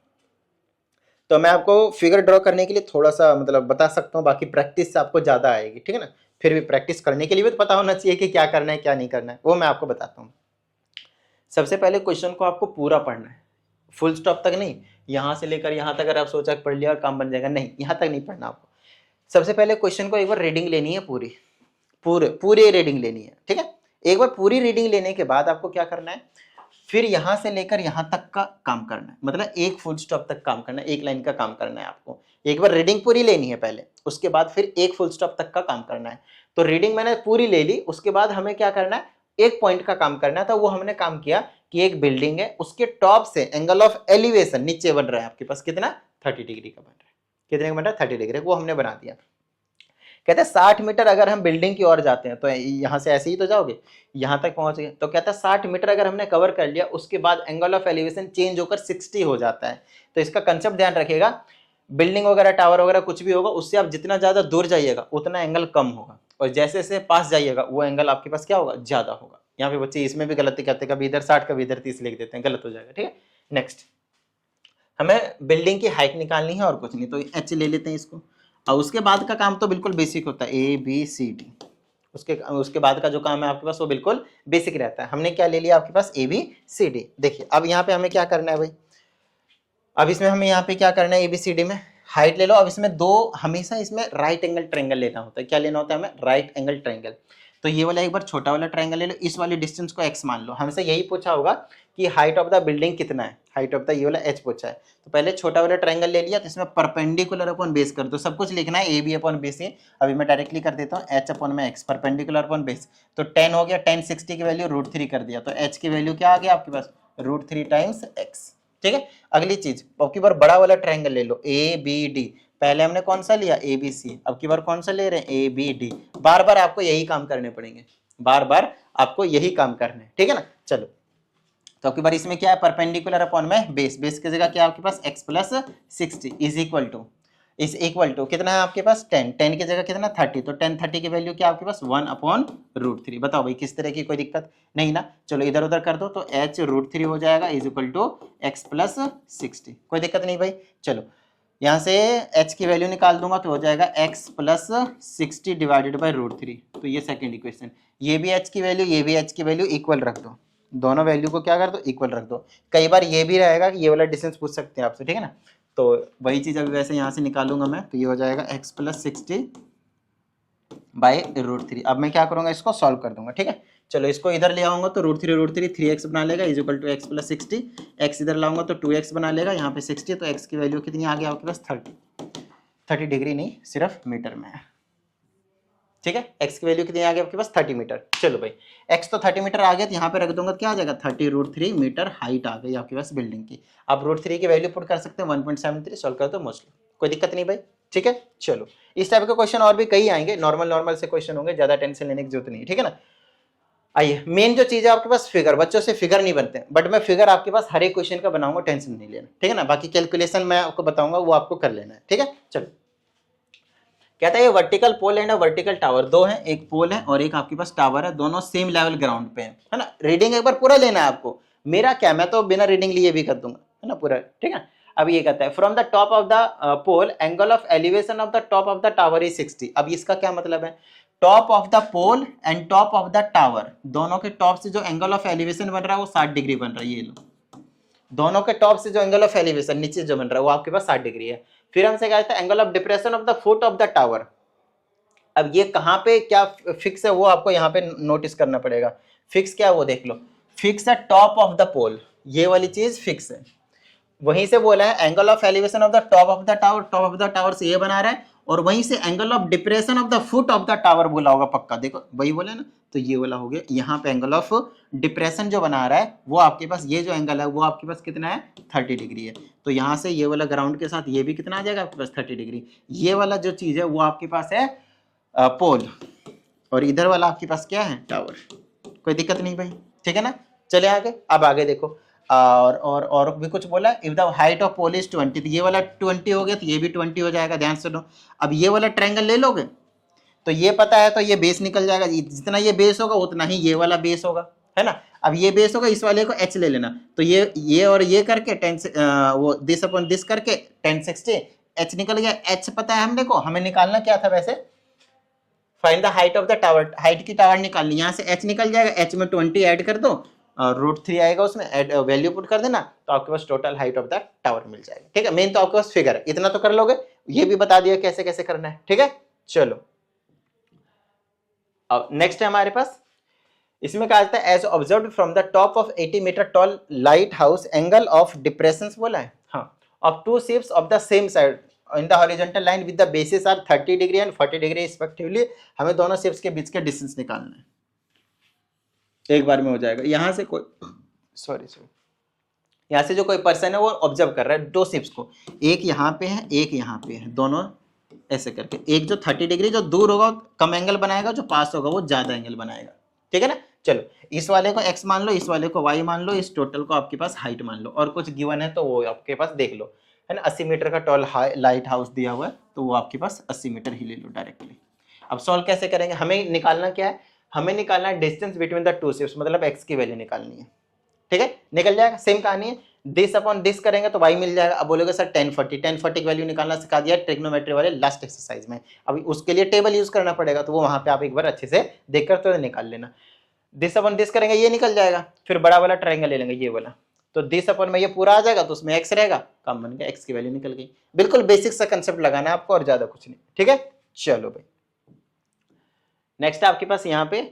तो मैं आपको फिगर ड्रॉ करने के लिए थोड़ा सा मतलब बता सकता हूँ, बाकी प्रैक्टिस से आपको ज्यादा आएगी, ठीक है ना। फिर भी प्रैक्टिस करने के लिए भी तो पता होना चाहिए कि क्या करना है क्या नहीं करना है, वो मैं आपको बताता हूँ। सबसे पहले क्वेश्चन को आपको पूरा पढ़ना है, फुल स्टॉप तक नहीं, यहाँ से लेकर यहाँ तक अगर आप सोचा पढ़ लिया और काम बन जाएगा, नहीं, यहाँ तक नहीं पढ़ना आपको। सबसे पहले क्वेश्चन को एक बार रीडिंग लेनी है, पूरी रीडिंग लेनी है, ठीक है। एक बार पूरी रीडिंग लेने के बाद आपको क्या करना है, फिर यहां से लेकर यहां तक का काम करना है, मतलब एक फुल स्टॉप तक काम करना है, एक लाइन का काम करना है आपको। एक बार रीडिंग पूरी लेनी है पहले, उसके बाद फिर एक फुल स्टॉप तक का काम करना है। तो रीडिंग मैंने पूरी ले ली, उसके बाद हमें क्या करना है, एक पॉइंट का काम करना था, वो हमने काम किया कि एक बिल्डिंग है, उसके टॉप से एंगल ऑफ एलिवेशन नीचे बन रहा है आपके पास कितना, 30 डिग्री का बन रहा है। कितने का बन रहा है, 30 डिग्री, वो हमने बना दिया। कहते हैं 60 मीटर अगर हम बिल्डिंग की ओर जाते हैं, तो यहां से ऐसे ही तो जाओगे, यहां तक पहुंच गए, तो कहता है 60 मीटर अगर हमने कवर कर लिया, उसके बाद एंगल ऑफ एलिवेशन चेंज होकर 60 हो जाता है। तो इसका कंसेप्ट ध्यान रखिएगा, बिल्डिंग वगैरह टावर वगैरह कुछ भी होगा, उससे आप जितना ज्यादा दूर जाइएगा उतना एंगल कम होगा, और जैसे जैसे पास जाइएगा वो एंगल आपके पास क्या होगा, ज्यादा होगा। यहाँ पे बच्चे इसमें भी गलती करते हैं, कभी इधर 60 कभी इधर 30 लिख देते हैं, गलत हो जाएगा, ठीक है। नेक्स्ट, हमें बिल्डिंग की हाइट निकालनी है और कुछ नहीं, तो एच ले लेते हैं इसको, और उसके बाद का काम तो बिल्कुल बेसिक होता है, ABCD। उसके बाद का जो काम है आपके पास वो बिल्कुल बेसिक रहता है। हमने क्या ले लिया आपके पास, ABCD। देखिए अब यहाँ पे हमें क्या करना है भाई, अब इसमें हमें यहाँ पे क्या करना है, ABCD में हाइट ले लो। अब इसमें दो, हमेशा इसमें राइट एंगल ट्रायंगल लेना होता है। क्या लेना होता है हमें, राइट एंगल ट्रायंगल। तो ये वाला एक बार छोटा वाला ट्रायंगल ले लो, इस वाले डिस्टेंस को x मान लो। हमसे यही पूछा होगा कि हाइट ऑफ द बिल्डिंग कितना है, हाइट ऑफ द ये वाला h पूछा है। तो पहले छोटा वाला ट्रायंगल ले लिया, तो इसमें परपेंडिकुलर अपॉन बेस कर दो, सब कुछ लिखना है AB अपॉन BC। अभी मैं डायरेक्टली कर देता हूँ, h अपॉन में x, परपेंडिकुलर अपॉन बेस। तो 10 हो गया, 10 60 की वैल्यू √3 कर दिया, तो h की वैल्यू क्या आ गया आपके पास, √3 टाइम्स x, ठीक है। अगली चीज, अब की बार बड़ा वाला ट्रायंगल ले लो, ABD। पहले हमने कौन सा लिया, ABC, अब की बार कौन सा ले रहे हैं, ABD। बार बार आपको यही काम करने पड़ेंगे, बार बार आपको यही काम करना है, ठीक है ना। चलो, तो आपकी बार इसमें क्या है, परपेंडिकुलर अपॉन में बेस, बेस की जगह क्या है आपके पास, x + 60 इज इक्वल टू इस इक्वल टू कितना है आपके पास 10, 10 की जगह कितना 30, तो 10 30 की वैल्यू क्या आपके पास 1/√3। बताओ भाई किस तरह की कोई दिक्कत नहीं ना। चलो इधर उधर कर दो तो h√3 हो जाएगा is equal to x plus 60, कोई दिक्कत नहीं भाई। चलो यहाँ से h की वैल्यू निकाल दूंगा तो हो जाएगा x प्लस 60 डिवाइडेड बाई √3। तो ये सेकेंड इक्वेशन, ये भी h की वैल्यू ये भी h की वैल्यू इक्वल रख दो, दोनों वैल्यू को क्या कर दो इक्वल रख दो। कई बार ये भी रहेगा कि ये वाला डिस्टेंस पूछ सकते हैं आपसे, ठीक है ना। तो वही चीज़ अभी वैसे यहाँ से निकालूंगा मैं, तो ये हो जाएगा x प्लस 60 बाई √3। अब मैं क्या करूँगा इसको सॉल्व कर दूंगा, ठीक है। चलो इसको इधर ले आऊंगा तो √3 3x बना लेगा is equal to x plus 60, x इधर लाऊंगा तो 2x बना लेगा, यहाँ पे 60 तो x की वैल्यू कितनी आ गई आपके पास 30 डिग्री नहीं सिर्फ मीटर में है, ठीक है। x की वैल्यू कितनी आ गई आपके पास 30 मीटर। चलो भाई x तो 30 मीटर आ गया तो यहाँ पे रख दूंगा क्या आ जाएगा 30√3 मीटर हाइट आ गई आपके पास बिल्डिंग की। आप √3 की वैल्यू पुट कर सकते हैं 1.73, सॉल्व कर दो मोस्टली, कोई दिक्कत नहीं भाई, ठीक है। चलो इस टाइप के क्वेश्चन और भी कई आएंगे, नॉर्मल से क्वेश्चन होंगे, ज्यादा टेंशन लेने की जरूरत नहीं है, ठीक है ना। आइए मेन जो चीज है आपके पास फिगर, बच्चों से फिगर नहीं बनते, बट मैं फिगर आपके पास हर एक क्वेश्चन का बनाऊंगा, टेंशन नहीं लेना, ठीक है ना। बाकी कैलकुलेशन मैं आपको बताऊंगा वो आपको कर लेना है, ठीक है। चलो कहता है ये vertical pole and vertical tower, दो है, एक पोल है और एक आपके पास टावर है, दोनों सेम लेवल ग्राउंड पे है ना। रीडिंग एक बार पूरा लेना है आपको, मेरा क्या मैं तो बिना रीडिंग लिए भी कर दूंगा, है ना पूरा, ठीक है। अब ये कहता है from the top of the pole angle of elevation of the top of the tower is 60। अब इसका क्या मतलब है, top of the pole and top of the tower, दोनों के टॉप से जो एंगल ऑफ एलिवेशन बन रहा है वो 60 डिग्री बन रहा है। ये लो, दोनों के टॉप से जो एंगल ऑफ एलिवेशन नीचे जो बन रहा है वो आपके पास 60 डिग्री है। फिर हमसे कहता है angle of depression of the foot of the tower. अब ये कहाँ पे क्या फिक्स है वो आपको यहाँ पे नोटिस करना पड़ेगा। फिक्स क्या है वो देख लो, फिक्स है टॉप ऑफ द पोल, ये वाली चीज फिक्स है। वहीं से बोला है angle of elevation of the top of the tower, top of the tower से ये बना रहा है, और वहीं से angle of depression of the foot of the tower बोला होगा पक्का, देखो वही बोला ना, तो ये वाला हो गया। यहाँ पे एंगल ऑफ डिप्रेशन जो बना रहा है वो आपके पास, ये जो एंगल है वो आपके पास कितना है 30 डिग्री है। तो यहाँ से ये वाला ग्राउंड के साथ ये भी कितना आ जाएगा आपके पास 30 डिग्री। ये वाला जो चीज है वो आपके पास है पोल, और इधर वाला आपके पास क्या है टावर, कोई दिक्कत नहीं भाई, ठीक है ना। चले आगे, अब आगे देखो और भी कुछ बोला, if the height of pole is 20, तो ये वाला 20 हो गया तो ये भी 20 हो जाएगा, ध्यान से लो। अब ये वाला ट्रायंगल ले लोगे तो ये पता है तो ये बेस निकल जाएगा, जितना ये बेस होगा उतना ही ये वाला बेस होगा, है ना। अब ये बेस होगा, इस वाले को h ले लेना, तो ये और ये करके 10 वो दिस अपॉन दिस करके 1060 h निकल गया। h पता है हमने को, हमें निकालना क्या था वैसे, find the height of the tower, height की टावर निकालनी, यहाँ से h निकल जाएगा, h में 20 ऐड कर दो, √3 आएगा उसमें, वैल्यू पुट कर देना, तो आपके पास total height of the tower मिल जाएगा, ठीक है। मेन तो आपके पास फिगर है, इतना तो कर लोगे, ये भी बता दिया कैसे कैसे करना है, ठीक है। चलो अब नेक्स्ट है हमारे पास, इसमें कहा जाता है as observe from the top of 80 metre tall light house angle of depression बोला है, हाँ, of two ships of the same side in the horizontal line with the basis are 30 degree and 40 degree respectively. हमें दोनों ships के बीच का distance निकालना है, एक बार में हो जाएगा। यहाँ से कोई सॉरी यहाँ से जो कोई पर्सन है वो ऑब्जर्व कर रहा है दो शिप्स को, एक यहाँ पे है एक यहाँ पे है, दोनों ऐसे करके, एक जो 30 डिग्री जो दूर होगा कम एंगल बनाएगा, जो पास होगा वो ज्यादा एंगल बनाएगा, ठीक है ना। चलो इस वाले को x मान लो, इस वाले को y मान लो, इस टोटल को आपके पास हाइट मान लो, और कुछ गिवन है तो वो आपके पास देख लो, है ना। 80 मीटर का टॉल लाइट हाउस दिया हुआ है तो वो आपके पास 80 मीटर ही ले लो डायरेक्टली। अब सॉल्व कैसे करेंगे, हमें निकालना क्या है, हमें निकालना है distance between the two ships, मतलब x की वैल्यू निकालनी है, ठीक है। निकल जाएगा, सेम कहानी है, दिस अपॉन दिस करेंगे तो y मिल जाएगा। अब बोलोगे सर 1040 की वैल्यू निकालना सिखा दिया ट्रिग्नोमेट्री वाले लास्ट एक्सरसाइज में, अभी उसके लिए टेबल यूज करना पड़ेगा, तो वो वहां पे आप एक बार अच्छे से देखकर तो निकाल लेना। दिस अपॉन दिस करेंगे ये निकल जाएगा, फिर बड़ा वाला ट्रायंगल ले लेंगे ये वाला, तो दिस अपॉन में ये पूरा आ जाएगा तो उसमें x रहेगा, काम बन गया, x की वैल्यू निकल गई। बिल्कुल बेसिक सा कंसेप्ट लगाना है आपको और ज्यादा कुछ नहीं, ठीक है। चलो भाई नेक्स्ट आपके पास यहाँ पे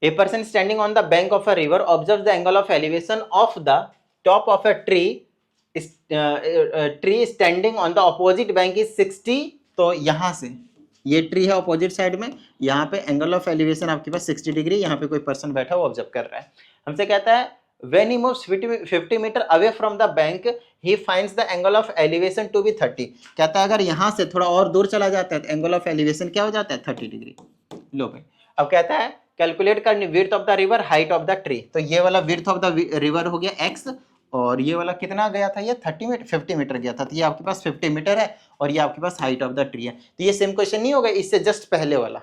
A person standing on the bank of a river observes the angle of elevation of the top of a tree standing on the opposite bank is 60। तो यहाँ से ये ट्री है अपोजिट साइड में, यहाँ पे एंगल ऑफ एलिवेशन आपके पास 60 degree, यहाँ पे कोई पर्सन बैठा वो ऑब्जर्व कर रहा है। हमसे कहता है when he moves 50 metre away from the bank he finds the angle of elevation to be 30। कहता है अगर यहाँ से थोड़ा और दूर चला जाता है तो एंगल ऑफ एलिवेशन क्या हो जाता है 30 डिग्री। लो भाई अब कहता है कैलकुलेट करनी width of the river height of the tree, तो ये वाला विड्थ ऑफ द रिवर हो गया x और ये वाला कितना गया था, ये 30 मीटर 50 मीटर गया था, तो ये आपके पास 50 मीटर है और ये आपके पास हाइट ऑफ द ट्री है। तो ये सेम क्वेश्चन नहीं हो गया इससे जस्ट पहले वाला,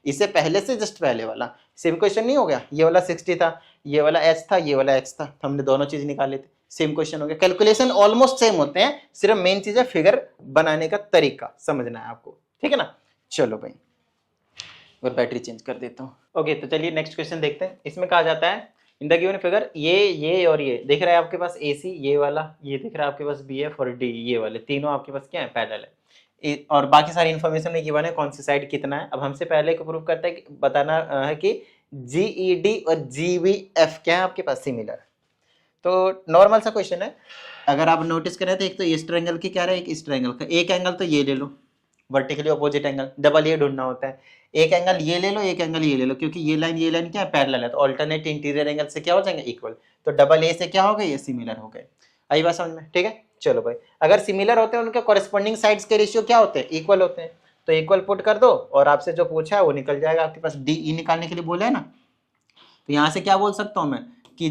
इससे पहले से जस्ट पहले वाला सेम क्वेश्चन नहीं हो गया। ये वाला 60 था, ये वाला h था, ये वाला x था, तो हमने दोनों चीज निकाले थे, सेम क्वेश्चन हो गया। कैलकुलेशन ऑलमोस्ट सेम होते हैं, सिर्फ मेन चीज है फिगर बनाने का तरीका समझना है आपको, ठीक है ना। चलो भाई, और बैटरी चेंज कर देता हूँ। ओके, तो चलिए नेक्स्ट क्वेश्चन देखते हैं। इसमें कहा जाता है इन द गिवन फिगर ये और ये दिख रहा है आपके पास AC, ये वाला ये दिख रहा है आपके पास BF और D, ये वाले तीनों आपके पास क्या है, पैरेलल है, और बाकी सारी इन्फॉर्मेशन में गिवन है कौन सी साइड कितना है। अब हमसे पहले को प्रूव करता है कि बताना है कि GED और GBF क्या है आपके पास सिमिलर। तो नॉर्मल सा क्वेश्चन है, अगर आप नोटिस करें तो एक तो इस ट्रायंगल की क्या रहा है, एक इस ट्रायंगल का, एक एंगल तो ये ले लो वर्टिकली अपोजिट एंगल, डबल ये ढूंढना होता है, एक एंगल ये ले लो एक एंगल ये ले लो, क्योंकि ये लाइन क्या है, पैरेलल है, तो अल्टरनेट इंटीरियर एंगल से क्या हो जाएंगे, इक्वल। तो डबल ए से क्या हो गए, ये सिमिलर हो गए। आई बात समझ में, ठीक है। चलो भाई, अगर सिमिलर होते हैं उनके कॉरेस्पॉन्डिंग साइड्स के रेशियो क्या होते हैं, इक्वल होते हैं, तो इक्वल पुट कर दो और आपसे जो पूछा है वो निकल जाएगा आपके पास। DE निकालने के लिए बोला है ना, तो यहाँ से क्या बोल सकता हूँ मैं कि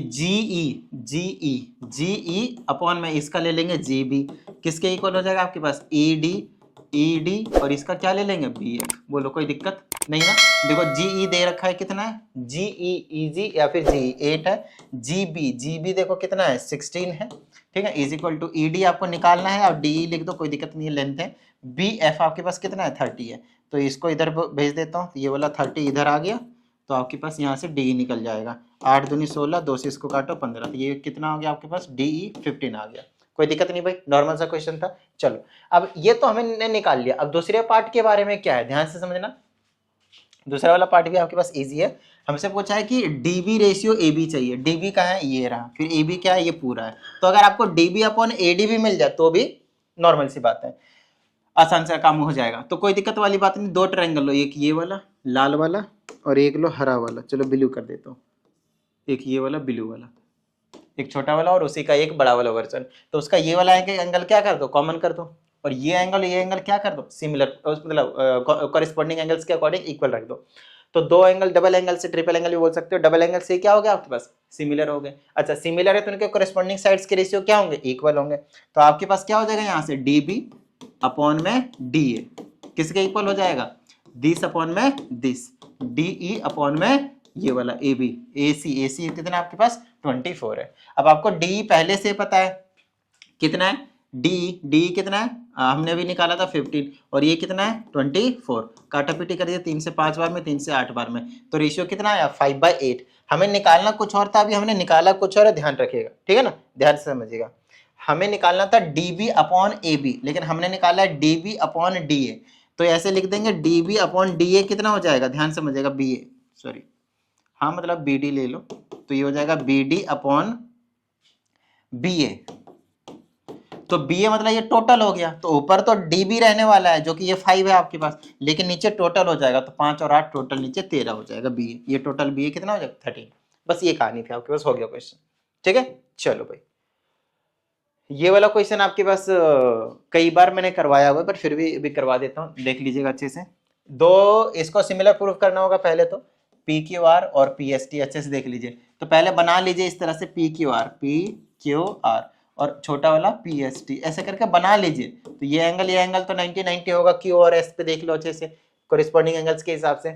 GE अपॉन में इसका ले लेंगे GB, किसके इक्वल हो जाएगा आपके पास, ED और इसका क्या ले लेंगे, BF। बोलो कोई दिक्कत नहीं ना। देखो GE दे रखा है कितना है, GE या फिर GE 8 है, GB देखो कितना है 16 है, ठीक है, इज इक्वल टू ED आपको निकालना है, और DE लिख दो कोई दिक्कत नहीं है, लेंथ है। BF आपके पास कितना है 30 है, तो इसको इधर भेज देता हूँ, ये वाला 30 इधर आ गया, तो आपके पास यहाँ से DE निकल जाएगा, 8 दूनी 16, 2 से इसको काटो 15, तो ये कितना हो गया आपके पास, DE 15 आ गया। कोई दिक्कत नहीं भाई, नॉर्मल सा क्वेश्चन था। चलो अब ये तो हमने निकाल लिया, अब दूसरे पार्ट के बारे में क्या है, ध्यान से समझना। दूसरा वाला पार्ट भी आपके पास इजी है। हमसे पूछा है कि DB रेशियो AB चाहिए, DB का है ये रहा, फिर AB क्या है, ये पूरा है। तो अगर आपको DB अपॉन AD भी मिल जाए तो भी नॉर्मल सी बात है, आसान से काम हो जाएगा, तो कोई दिक्कत वाली बात नहीं। दो ट्रायंगल लो, एक ये वाला लाल वाला और एक लो हरा वाला, चलो ब्लू कर देता हूँ, एक ये वाला ब्लू वाला, एक छोटा वाला और उसी का एक बड़ा वाला वर्जन। तो उसका ये वाला एंगल क्या कर दो, कॉमन कर दो, और ये एंगल क्या कर दो, सिमिलर, मतलब कॉरेस्पॉन्डिंग एंगल्स के अकॉर्डिंग इक्वल रख दो। तो दो एंगल डबल एंगल से ट्रिपल एंगल भी बोल सकते हो, डबल एंगल से क्या हो गया आपके पास, सिमिलर हो गए। अच्छा सिमिलर है तो उनके कॉरेस्पॉन्डिंग साइड्स के रेशियो क्या होंगे, इक्वल होंगे। तो आपके पास क्या हो जाएगा यहाँ से, DB अपॉन में DA किसके इक्वल हो जाएगा, दिस अपॉन में दिस, DE अपॉन में ये वाला AB, AC कितना आपके पास 24 है। अब आपको DE पहले से पता है कितना है, DE कितना है, हमने भी निकाला था 15, और ये कितना है 24, काटा पीटी कर दिया 3 से 5 बार में, 3 से 8 बार में, तो रेशियो कितना आया 5/8। हमें निकालना कुछ और था, अभी हमने निकाला कुछ और है, ध्यान रखिएगा, ठीक है ना, ध्यान से समझिएगा। हमें निकालना था DB अपॉन AB, लेकिन हमने निकाला है DB अपॉन DA, तो ऐसे लिख देंगे DB अपॉन DA कितना हो जाएगा, ध्यान समझिएगा, BA सॉरी, हाँ मतलब BD ले लो, तो ये हो जाएगा BD अपॉन BA। तो BA मतलब ये टोटल हो गया, तो ऊपर तो DB रहने वाला है जो कि ये 5 है आपके पास, लेकिन नीचे टोटल हो जाएगा, तो 5 और 8 टोटल नीचे 13 हो जाएगा BA, ये टोटल BA कितना हो जाएगा 13। बस ये कहानी थी आपके पास, हो गया क्वेश्चन, ठीक है। चलो भाई, ये वाला क्वेश्चन आपके पास कई बार मैंने करवाया हुआ है, पर फिर भी करवा देता हूँ, देख लीजिएगा अच्छे से। दो इसको सिमिलर प्रूफ करना होगा, पहले तो PQR और PST अच्छे से देख लीजिए। तो पहले बना लीजिए इस तरह से PQR और छोटा वाला PST, ऐसे करके बना लीजिए। तो ये एंगल तो 90 होगा, Q और S पे देख लो अच्छे से कोरिस्पॉन्डिंग एंगल्स के हिसाब से।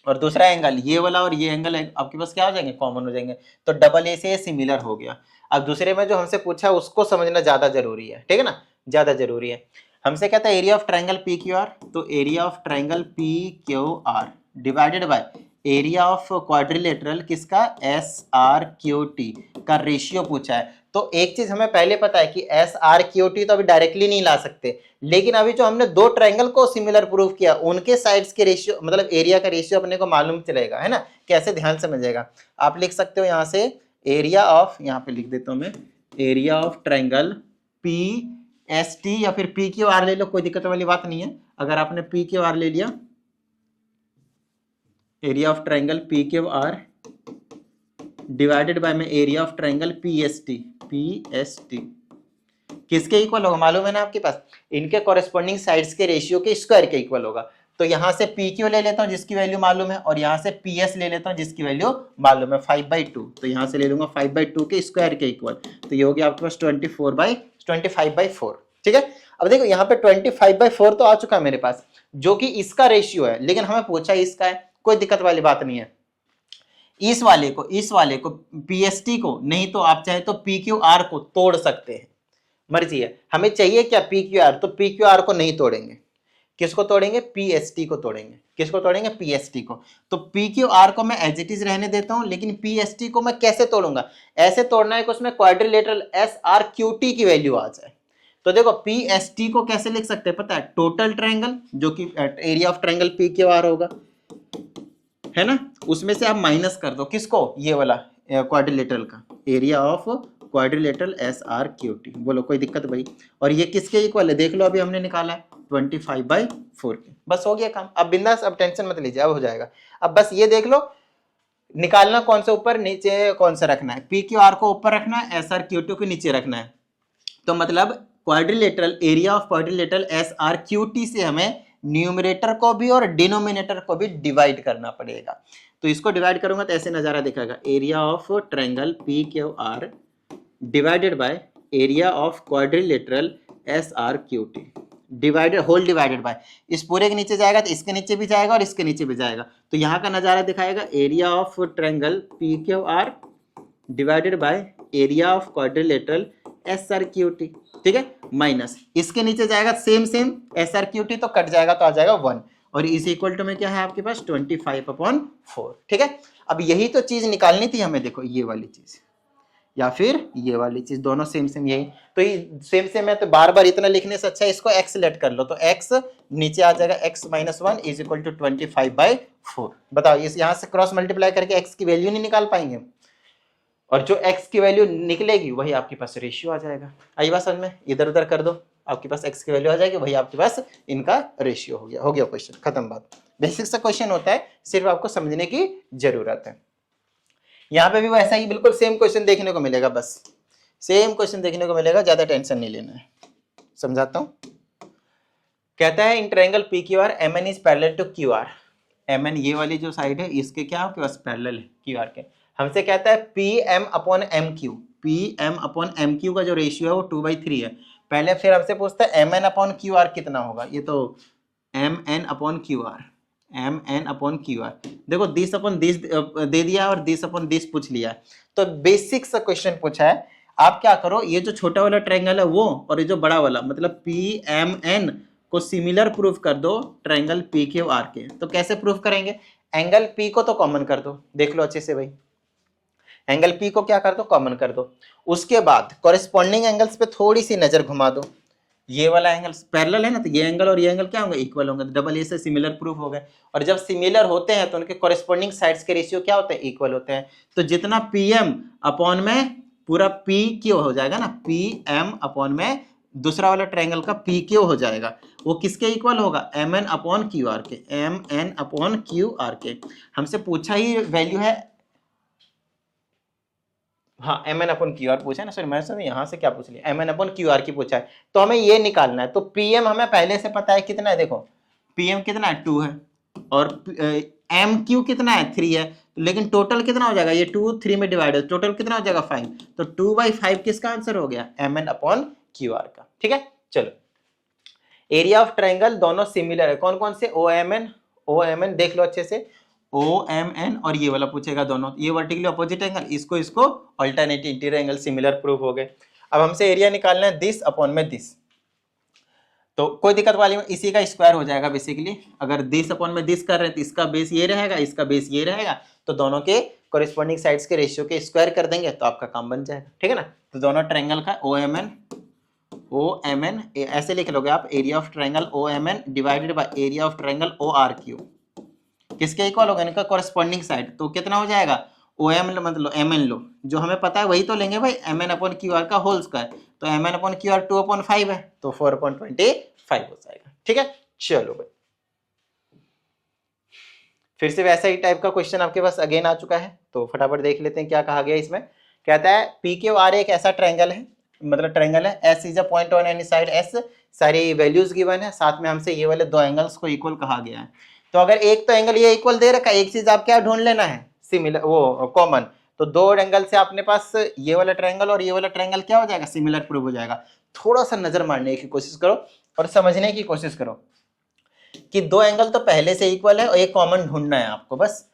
और दूसरा एंगल ये वाला और ये एंगल आपके पास क्या हो जाएंगे, कॉमन हो जाएंगे, तो डबल ए से सिमिलर हो गया। अब दूसरे में जो हमसे पूछा है उसको समझना ज्यादा जरूरी है, ठीक है ना, ज्यादा जरूरी है। हमसे कहता है एरिया ऑफ ट्रायंगल PQR, तो area of triangle PQR divided by area of quadrilateral किसका, SRQT का रेशियो पूछा है। तो एक चीज हमें पहले पता है कि SRQT तो अभी डायरेक्टली नहीं ला सकते, लेकिन अभी जो हमने दो ट्रायंगल को सिमिलर प्रूफ किया उनके साइड्स के रेशियो, मतलब एरिया का रेशियो अपने को मालूम चलेगा, है ना, कैसे, ध्यान समझिएगा। आप लिख सकते हो यहाँ से एरिया ऑफ, यहाँ पे लिख देता हूं मैं, एरिया ऑफ ट्रायंगल PST या फिर PQR ले लो, कोई दिक्कत वाली बात नहीं है। अगर आपने PQR ले लिया, area of triangle PQR divided by में एरिया ऑफ ट्रायंगल PST किसके इक्वल होगा, मालूम है ना आपके पास, इनके कॉरेस्पॉन्डिंग साइड्स के रेशियो के स्क्वायर के इक्वल होगा। तो यहाँ से पी क्यू ले लेता हूँ जिसकी वैल्यू मालूम है, और यहाँ से पी एस ले लेता हूँ जिसकी वैल्यू मालूम है 5/2। तो यहाँ से ले लूंगा 5/2 के स्क्वायर के इक्वल, तो ये हो गया आपके पास 25/4। ठीक है। अब देखो यहाँ पे 25/4 तो आ चुका है मेरे पास, जो कि इसका रेशियो है, लेकिन हमें पूछा इसका है, कोई दिक्कत वाली बात नहीं है। इस वाले को पीएसटी को, नहीं तो आप चाहे तो पीक्यूआर को तोड़ सकते हैं, मर्जी है। हमें चाहिए क्या पीक्यूआर, तो पीक्यूआर को नहीं तोड़ेंगे, किसको तोड़ेंगे, पीएसटी को तोड़ेंगे। किसको तोड़ेंगे, पीएसटी को। तो पीक्यूआर को मैं एज इट इज रहने देता हूं, लेकिन पीएसटी को मैं कैसे तोड़ूंगा, ऐसे तोड़ना है कि उसमें क्वाड्रिलेटरल एसआरक्यूटी की वैल्यू आ जाए। तो देखो पीएसटी को कैसे लिख सकते हैं पता है, टोटल ट्रायंगल, जो कि एरिया ऑफ ट्रायंगल पीक्यूआर होगा, है ना, उसमें से आप माइनस कर दो किसको, ये वाला क्वाड्रिलेटरल का, एरिया ऑफ क्वाड्रिलेटरल एसआरक्यूटी। बोलो कोई दिक्कत भाई। और ये किसके इक्वल है, देख लो अभी हमने निकाला है 25/4 के। बस हो गया काम। अब बिंदास, अब टेंशन मत लीजिए, अब हो जाएगा। अब बस ये देख लो, निकालना कौन सा ऊपर नीचे कौन सा रखना है, पीक्यूआर को ऊपर रखना है, एसआरक्यूटी को नीचे रखना है। तो मतलब क्वाड्रिलेटरल, एरिया ऑफ क्वाड्रिलेटरल एसआरक्यूटी से हमें न्यूमरेटर को भी और डिनोमिनेटर को भी डिवाइड करना पड़ेगा। तो इसको डिवाइड करूंगा तो ऐसे नजारा दिखेगा, area of triangle P Q R divided by area of quadrilateral S R Q T divided, whole divided by, इस पूरे के नीचे जाएगा तो इसके नीचे भी जाएगा और इसके नीचे भी जाएगा। तो यहाँ का नजारा दिखाएगा area of triangle P Q R divided by area of quadrilateral S R Q T, ठीक है, माइनस इसके नीचे जाएगा सेम एसआरक्यूटी, तो कट जाएगा तो आ जाएगा 1, और इज इक्वल टू में क्या है आपके पास 25/4। ठीक है। अब यही तो चीज निकालनी थी हमें, देखो ये वाली चीज या फिर ये वाली चीज, दोनों सेम यही। तो ये सेम है, तो बार बार इतना लिखने से अच्छा इसको एक्स लेट कर लो, तो एक्स नीचे आ जाएगा x-1 इज इक्वल टू 25/4। बताओ इस यहाँ से क्रॉस मल्टीप्लाई करके एक्स की वैल्यू नहीं निकाल पाएंगे, और जो x की वैल्यू निकलेगी वही आपके पास रेशियो आ जाएगा। आई बात समझ में, इधर उधर कर दो, आपके पास x की वैल्यू आ जाएगी, वही आपके पास इनका रेशियो हो गया क्वेश्चन खत्म बात। बेसिक सा क्वेश्चन होता है, सिर्फ आपको समझने की जरूरत है। यहाँ पे भी वैसा ही बिल्कुल सेम क्वेश्चन देखने को मिलेगा, बस सेम क्वेश्चन देखने को मिलेगा, ज्यादा टेंशन नहीं लेना है। समझाता हूँ। कहता है in triangle PQR MN is parallel to QR। MN ये वाली जो साइड है इसके क्या आपके पास पैरेलल है QR के। हमसे कहता है PM/MQ, PM/MQ का जो रेशियो है वो 2/3 है। पहले फिर हमसे पूछता है MN/QR कितना होगा, ये तो MN/QR, MN/QR। देखो दिस अपन दिस दे दिया और दिस अपन दिस पूछ लिया, तो बेसिक सा क्वेश्चन पूछा है। आप क्या करो, ये जो छोटा वाला ट्रायंगल है वो, और ये जो बड़ा वाला मतलब PMN को सिमिलर प्रूफ कर दो ट्रायंगल PQR के। तो कैसे प्रूफ करेंगे, एंगल P को तो कॉमन कर दो, देख लो अच्छे से भाई, एंगल P को क्या कर दो, कॉमन कर दो। उसके बाद कॉरेस्पॉन्डिंग एंगल्स पे थोड़ी सी नजर घुमा दो, ये वाला एंगल पैरेलल है ना, तो ये एंगल और ये एंगल क्या होंगे, इक्वल होंगे, डबल ए से सिमिलर प्रूफ हो गए। और जब सिमिलर होते हैं तो उनके कॉरेस्पॉन्डिंग साइड्स के रेशियो क्या होते हैं, इक्वल होते हैं। तो जितना PM अपॉन में पूरा PQ हो जाएगा ना, PM अपॉन में दूसरा वाला ट्रायंगल का PQ हो जाएगा, वो किसके इक्वल होगा, MN/QR के, MN/QR के। हमसे पूछा ही वैल्यू है, हाँ MN/QR पूछा है ना, सॉरी मैं समझ यहाँ से क्या पूछ लिया, MN/QR की पूछा है। तो हमें ये निकालना है। तो PM हमें पहले से पता है कितना है, देखो PM कितना है 2 है, और MQ कितना है 3 है, लेकिन टोटल कितना हो जाएगा, ये 2 3 में डिवाइड है, टोटल कितना हो जाएगा 5। तो 2/5 किसका आंसर हो गया, MN/QR का। ठीक है, चलो एरिया ऑफ ट्रायंगल दोनों सिमिलर है, कौन कौन से, OMN देख लो अच्छे से, OMN और ये वाला पूछेगा दोनों, ये वर्टिकली अपोजिट एंगल, इसको alternative interior angle similar proof हो गए। अब हमसे एरिया निकालना है दिस अपॉन में दिस, तो कोई दिक्कत वाली में इसी का स्क्वायर हो जाएगा बेसिकली। अगर दिस अपॉन में दिस कर रहे हैं तो इसका बेस ये रहेगा, इसका बेस ये रहेगा, तो दोनों के कॉरेस्पॉन्डिंग साइड्स के रेशियो के स्क्वायर कर देंगे तो आपका काम बन जाएगा। ठीक है ना। तो दोनों ट्रायंगल का OMN ऐसे लिख लोगे आप, area of triangle OMN divided by area of triangle ORQ किसके इक्वल होगा, इनका कॉरेस्पॉन्डिंग साइड। तो कितना हो जाएगा, OM मतलब MN लो, जो हमें पता है वही तो लेंगे भाई, MN/QR का होल स्क्वायर। तो MN/QR 2/5 है, तो 4/25 हो जाएगा। ठीक है, चलो भाई फिर से वैसा ही टाइप का क्वेश्चन आपके पास अगेन आ चुका है, तो फटाफट देख लेते हैं क्या कहा गया इसमें। कहता है PQR एक ऐसा ट्रायंगल है, मतलब ट्रायंगल है, S is a point on any side S, सारी वैल्यूज गिवन है, साथ में हमसे ये वाले दो एंगल्स को इक्वल कहा गया है। तो अगर एक तो एंगल ये इक्वल दे रखा है, एक चीज आप क्या ढूंढ लेना है, सिमिलर वो कॉमन। तो दो एंगल से अपने पास ये वाला ट्रायंगल और ये वाला ट्रायंगल क्या हो जाएगा, सिमिलर प्रूव हो जाएगा। थोड़ा सा नजर मारने की कोशिश करो और समझने की कोशिश करो कि दो एंगल तो पहले से इक्वल है और एक कॉमन ढूंढना है आपको। बस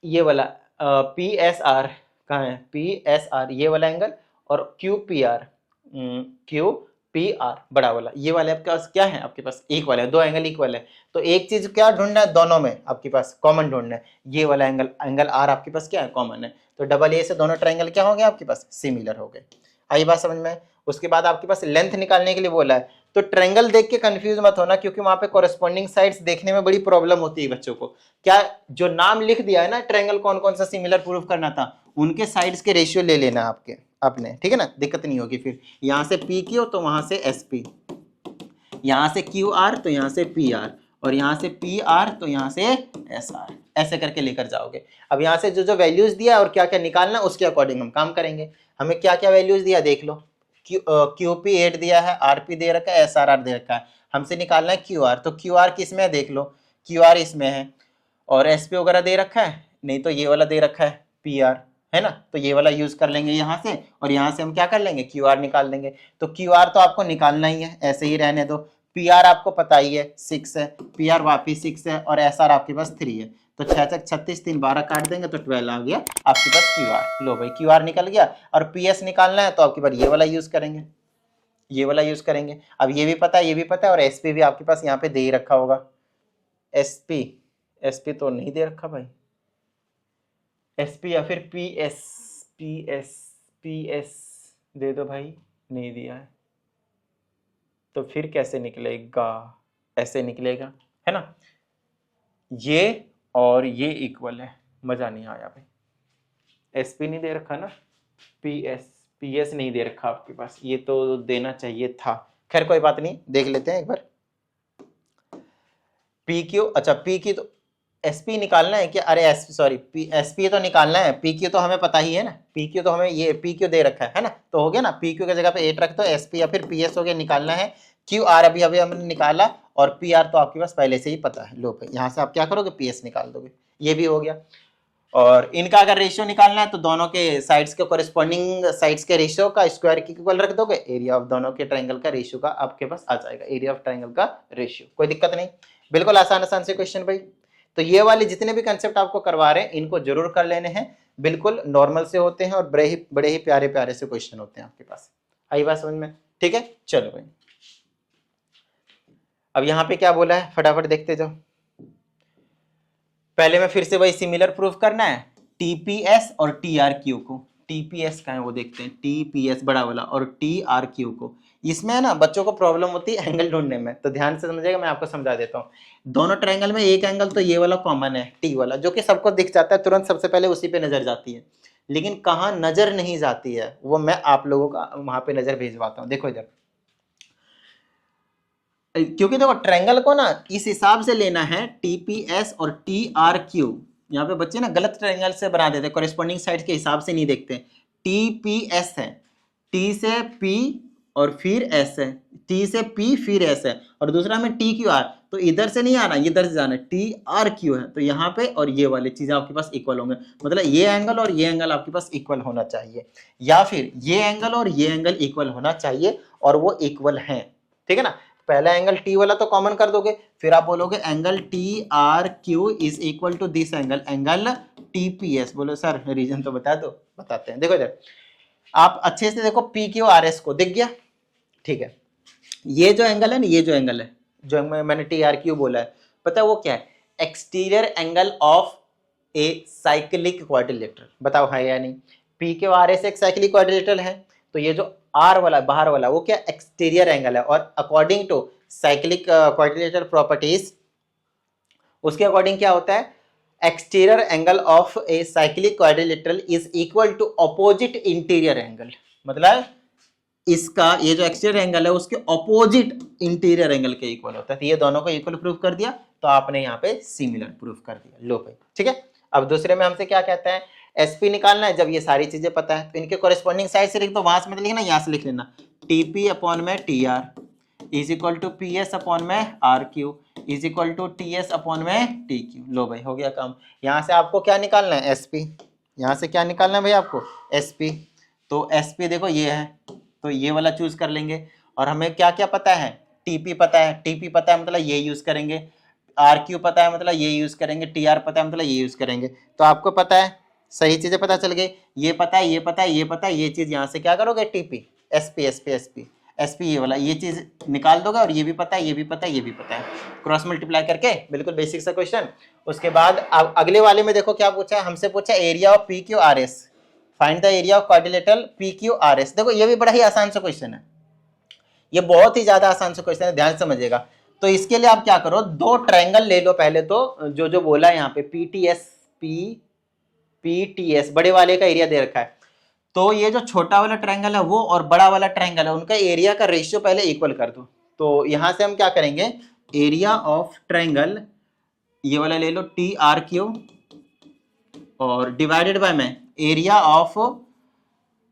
ये वाला पी एस आर कहाँ है, पी एस आर ये वाला एंगल, और Q P R, Q P R बड़ा वाला, ये वाले आपके पास क्या है, आपके पास इक्वल है, दो एंगल इक्वल है। तो एक चीज क्या ढूंढना है, दोनों में आपके पास कॉमन ढूंढना है। ये वाला एंगल, एंगल आर आपके पास क्या है, कॉमन है। तो डबल ए से दोनों ट्रायंगल क्या हो गए आपके पास, सिमिलर हो गए। आई बात समझ में। उसके बाद आपके पास लेंथ निकालने के लिए बोला है, तो ट्रायंगल देख के कंफ्यूज मत होना, क्योंकि वहां पे कॉरेस्पॉन्डिंग साइड्स देखने में बड़ी प्रॉब्लम होती है बच्चों को। क्या जो नाम लिख दिया है ना, ट्रायंगल कौन कौन सा सिमिलर प्रूफ करना था, उनके साइड्स के रेशियो ले लेना आपके अपने, ठीक है ना, दिक्कत नहीं होगी फिर। यहाँ से पी क्यू तो वहां से एस पी, यहाँ से क्यू आर तो यहाँ से पी आर, और यहाँ से पी आर तो यहाँ से एस आर, ऐसे करके लेकर जाओगे। अब यहाँ से जो जो वैल्यूज दिया और क्या क्या निकालना, उसके अकॉर्डिंग हम काम करेंगे। हमें क्या क्या वैल्यूज दिया देख लो, क्यू पी 8 दिया है, आर पी दे रखा है, एस आर आर दे रखा है। हमसे निकालना है क्यू आर, तो क्यू आर किस में है देख लो, क्यू आर इसमें है, और एस पी वगैरह दे रखा है, नहीं तो ये वाला दे रखा है पी आर, है ना। तो ये वाला यूज कर लेंगे यहाँ से, और यहाँ से हम क्या कर लेंगे, क्यू आर निकाल लेंगे। तो क्यू आर तो आपको निकालना ही है, ऐसे ही रहने दो। पी आर आपको पता ही है 6 है, पी आर वापिस 6 है, और एस आर आपके पास 3 है। तो 6 6 36, 3 12 काट देंगे तो 12 आ गया आपके पास क्यू आर। लो भाई क्यू आर निकल गया। और पी एस निकालना है तो आपके पास ये वाला यूज करेंगे, ये वाला यूज करेंगे। अब ये भी पता है, ये भी पता है, और एस पी भी आपके पास यहाँ पे दे ही रखा होगा। एस पी तो नहीं दे रखा भाई, एस पी या फिर पी एस दे दो भाई, नहीं दिया है। तो फिर कैसे निकलेगा, ऐसे निकलेगा, है ना। ये और ये इक्वल है, मजा नहीं आया भाई। एस पी नहीं दे रखा ना, पी एस नहीं दे रखा आपके पास, ये तो देना चाहिए था। खैर कोई बात नहीं, देख लेते हैं एक बार। पी क्यू, अच्छा पी क्यू तो एस पी निकालना है क्या, अरे एस पी तो निकालना है, पी क्यू तो हमें पता ही है ना, पी क्यू तो हमें ये पी क्यू दे रखा है ना, तो हो गया ना। पी क्यू की जगह पे 8 रख दो, एस पी या फिर पी एस हो गया, निकालना है। क्यू आर अभी अभी हमने निकाला, और पी आर तो आपके पास पहले से ही पता है। लो भाई यहाँ से आप क्या करोगे, पी एस निकाल दोगे, ये भी हो गया। और इनका अगर रेशियो निकालना है तो दोनों के साइड्स के कोरिस्पॉन्डिंग साइड्स के रेशियो का स्क्वायर की इक्वल रख दोगे, एरिया ऑफ दोनों के ट्रायंगल का रेशियो का आपके पास आ जाएगा, एरिया ऑफ ट्रायंगल का रेशियो। कोई दिक्कत नहीं, बिल्कुल आसान आसान से क्वेश्चन भाई। तो ये वाले जितने भी कंसेप्ट आपको करवा रहे हैं, इनको जरूर कर लेने हैं, बिल्कुल नॉर्मल से होते हैं, और बड़े ही प्यारे प्यारे से क्वेश्चन होते हैं आपके पास। आई बात समझ में, ठीक है। चलो भाई अब यहाँ पे क्या बोला है, फटाफट देखते जाओ। पहले में फिर से वही सिमिलर प्रूफ करना है, टीपीएस और टीआरक्यू को। टीपीएस का है वो देखते हैं, टीपीएस बड़ा वाला, और टीआरक्यू को। इसमें है ना बच्चों को प्रॉब्लम होती है एंगल ढूंढने में, तो ध्यान से समझिएगा, मैं आपको समझा देता हूँ। दोनों ट्रायंगल में एक एंगल तो ये वाला कॉमन है, टी वाला, जो कि सबको दिख जाता है तुरंत, सबसे पहले उसी पे नजर जाती है। लेकिन कहाँ नजर नहीं जाती है, वो मैं आप लोगों का वहां पे नजर भेजवाता हूँ। देखो इधर, क्योंकि देखो ट्रायंगल को ना इस हिसाब से लेना है, टीपीएस और टीआरक्यू। यहाँ पे बच्चे ना गलत ट्रायंगल से बना देते, कॉरेस्पॉन्डिंग साइड के हिसाब से नहीं देखते। टीपीएस है, टी से पी और फिर एस है, टी से पी फिर एस है, और दूसरा में टी क्यू आर, तो इधर से नहीं आना, इधर से जाना, टी आर क्यू है। तो यहाँ पे और ये वाली चीजें आपके पास इक्वल होंगे, मतलब ये एंगल और ये एंगल आपके पास इक्वल होना चाहिए, या फिर ये एंगल और ये एंगल इक्वल होना चाहिए, और वो इक्वल है, ठीक है ना। पहला एंगल टी वाला तो कॉमन कर दोगे, फिर आप बोलोगे angle T R Q is equal to this angle, angle TPS. बोलो सर रीजन तो बता दो, बताते हैं। देखो इधर आप अच्छे से देखो, पी क्यू आर एस को दिख गया, ठीक है। ये जो एंगल है ना, ये जो एंगल है, जो मैंने टी आर क्यू बोला है, पता है वो क्या है, exterior angle of a cyclic quadrilateral. बताओ है या नहीं, पी क्यू आर एस एक साइक्लिक क्वाड्रिलेटरल है, तो ये जो आर वाला बाहर वाला वो क्या एक्सटीरियर एंगल है, और according to cyclic quadrilateral properties, उसके अकॉर्डिंग क्या होता है, exterior angle of a cyclic quadrilateral is equal to opposite interior angle. मतलब इसका ये जो एक्सटीरियर एंगल है उसके अपोजिट इंटीरियर एंगल के इक्वल होता है। तो ये दोनों को इक्वल प्रूफ कर दिया, तो आपने यहाँ पे सिमिलर प्रूफ कर दिया। लो भाई ठीक है। अब दूसरे में हमसे क्या कहता है, एसपी निकालना है। जब ये सारी चीजें पता है तो इनके कॉरेस्पॉन्डिंग साइड से लिख दो, वहां से मत लिखना, यहाँ से लिख लेना, टीपी अपॉन में T R, is equal to P S upon में R Q is equal to T S upon में टी क्यू। लो भाई हो गया काम। यहाँ से आपको क्या निकालना है, एस पी। यहाँ से क्या निकालना है भाई आपको, एस पी। तो एस पी देखो ये है, तो ये वाला चूज कर लेंगे। और हमें क्या क्या पता है, टीपी पता है, टीपी पता है मतलब ये यूज करेंगे, आर क्यू पता है मतलब ये यूज करेंगे, टी आर पता है मतलब ये यूज करेंगे। तो आपको पता है, सही चीजें पता चल गई, ये पता है, ये पता है, ये पता है, ये चीज यहाँ से क्या करोगे, TP S P S P S P S P, ये वाला ये चीज निकाल दोगे। और ये भी पता है, ये भी पता है, ये भी पता है, क्रॉस मल्टीप्लाई करके, बिल्कुल बेसिक सा क्वेश्चन। उसके बाद अगले वाले में देखो क्या पूछा है, हमसे पूछा area of P Q R S, find the area of quadrilateral P Q R S. देखो ये भी बड़ा ही आसान सा क्वेश्चन है, ये बहुत ही ज्यादा आसान सा क्वेश्चन है, ध्यान से समझिएगा। तो इसके लिए आप क्या करो, दो ट्रायंगल ले लो पहले तो, जो जो बोला है यहाँ पे पीटीएस, बड़े वाले का एरिया दे रखा है। तो ये जो छोटा वाला ट्रायंगल है वो और बड़ा वाला ट्रायंगल है, उनका एरिया का रेशियो पहले इक्वल कर दो। तो यहां से हम क्या करेंगे, एरिया ऑफ ट्रायंगल ये वाला ले लो टी आर क्यू, और डिवाइडेड बाय में area of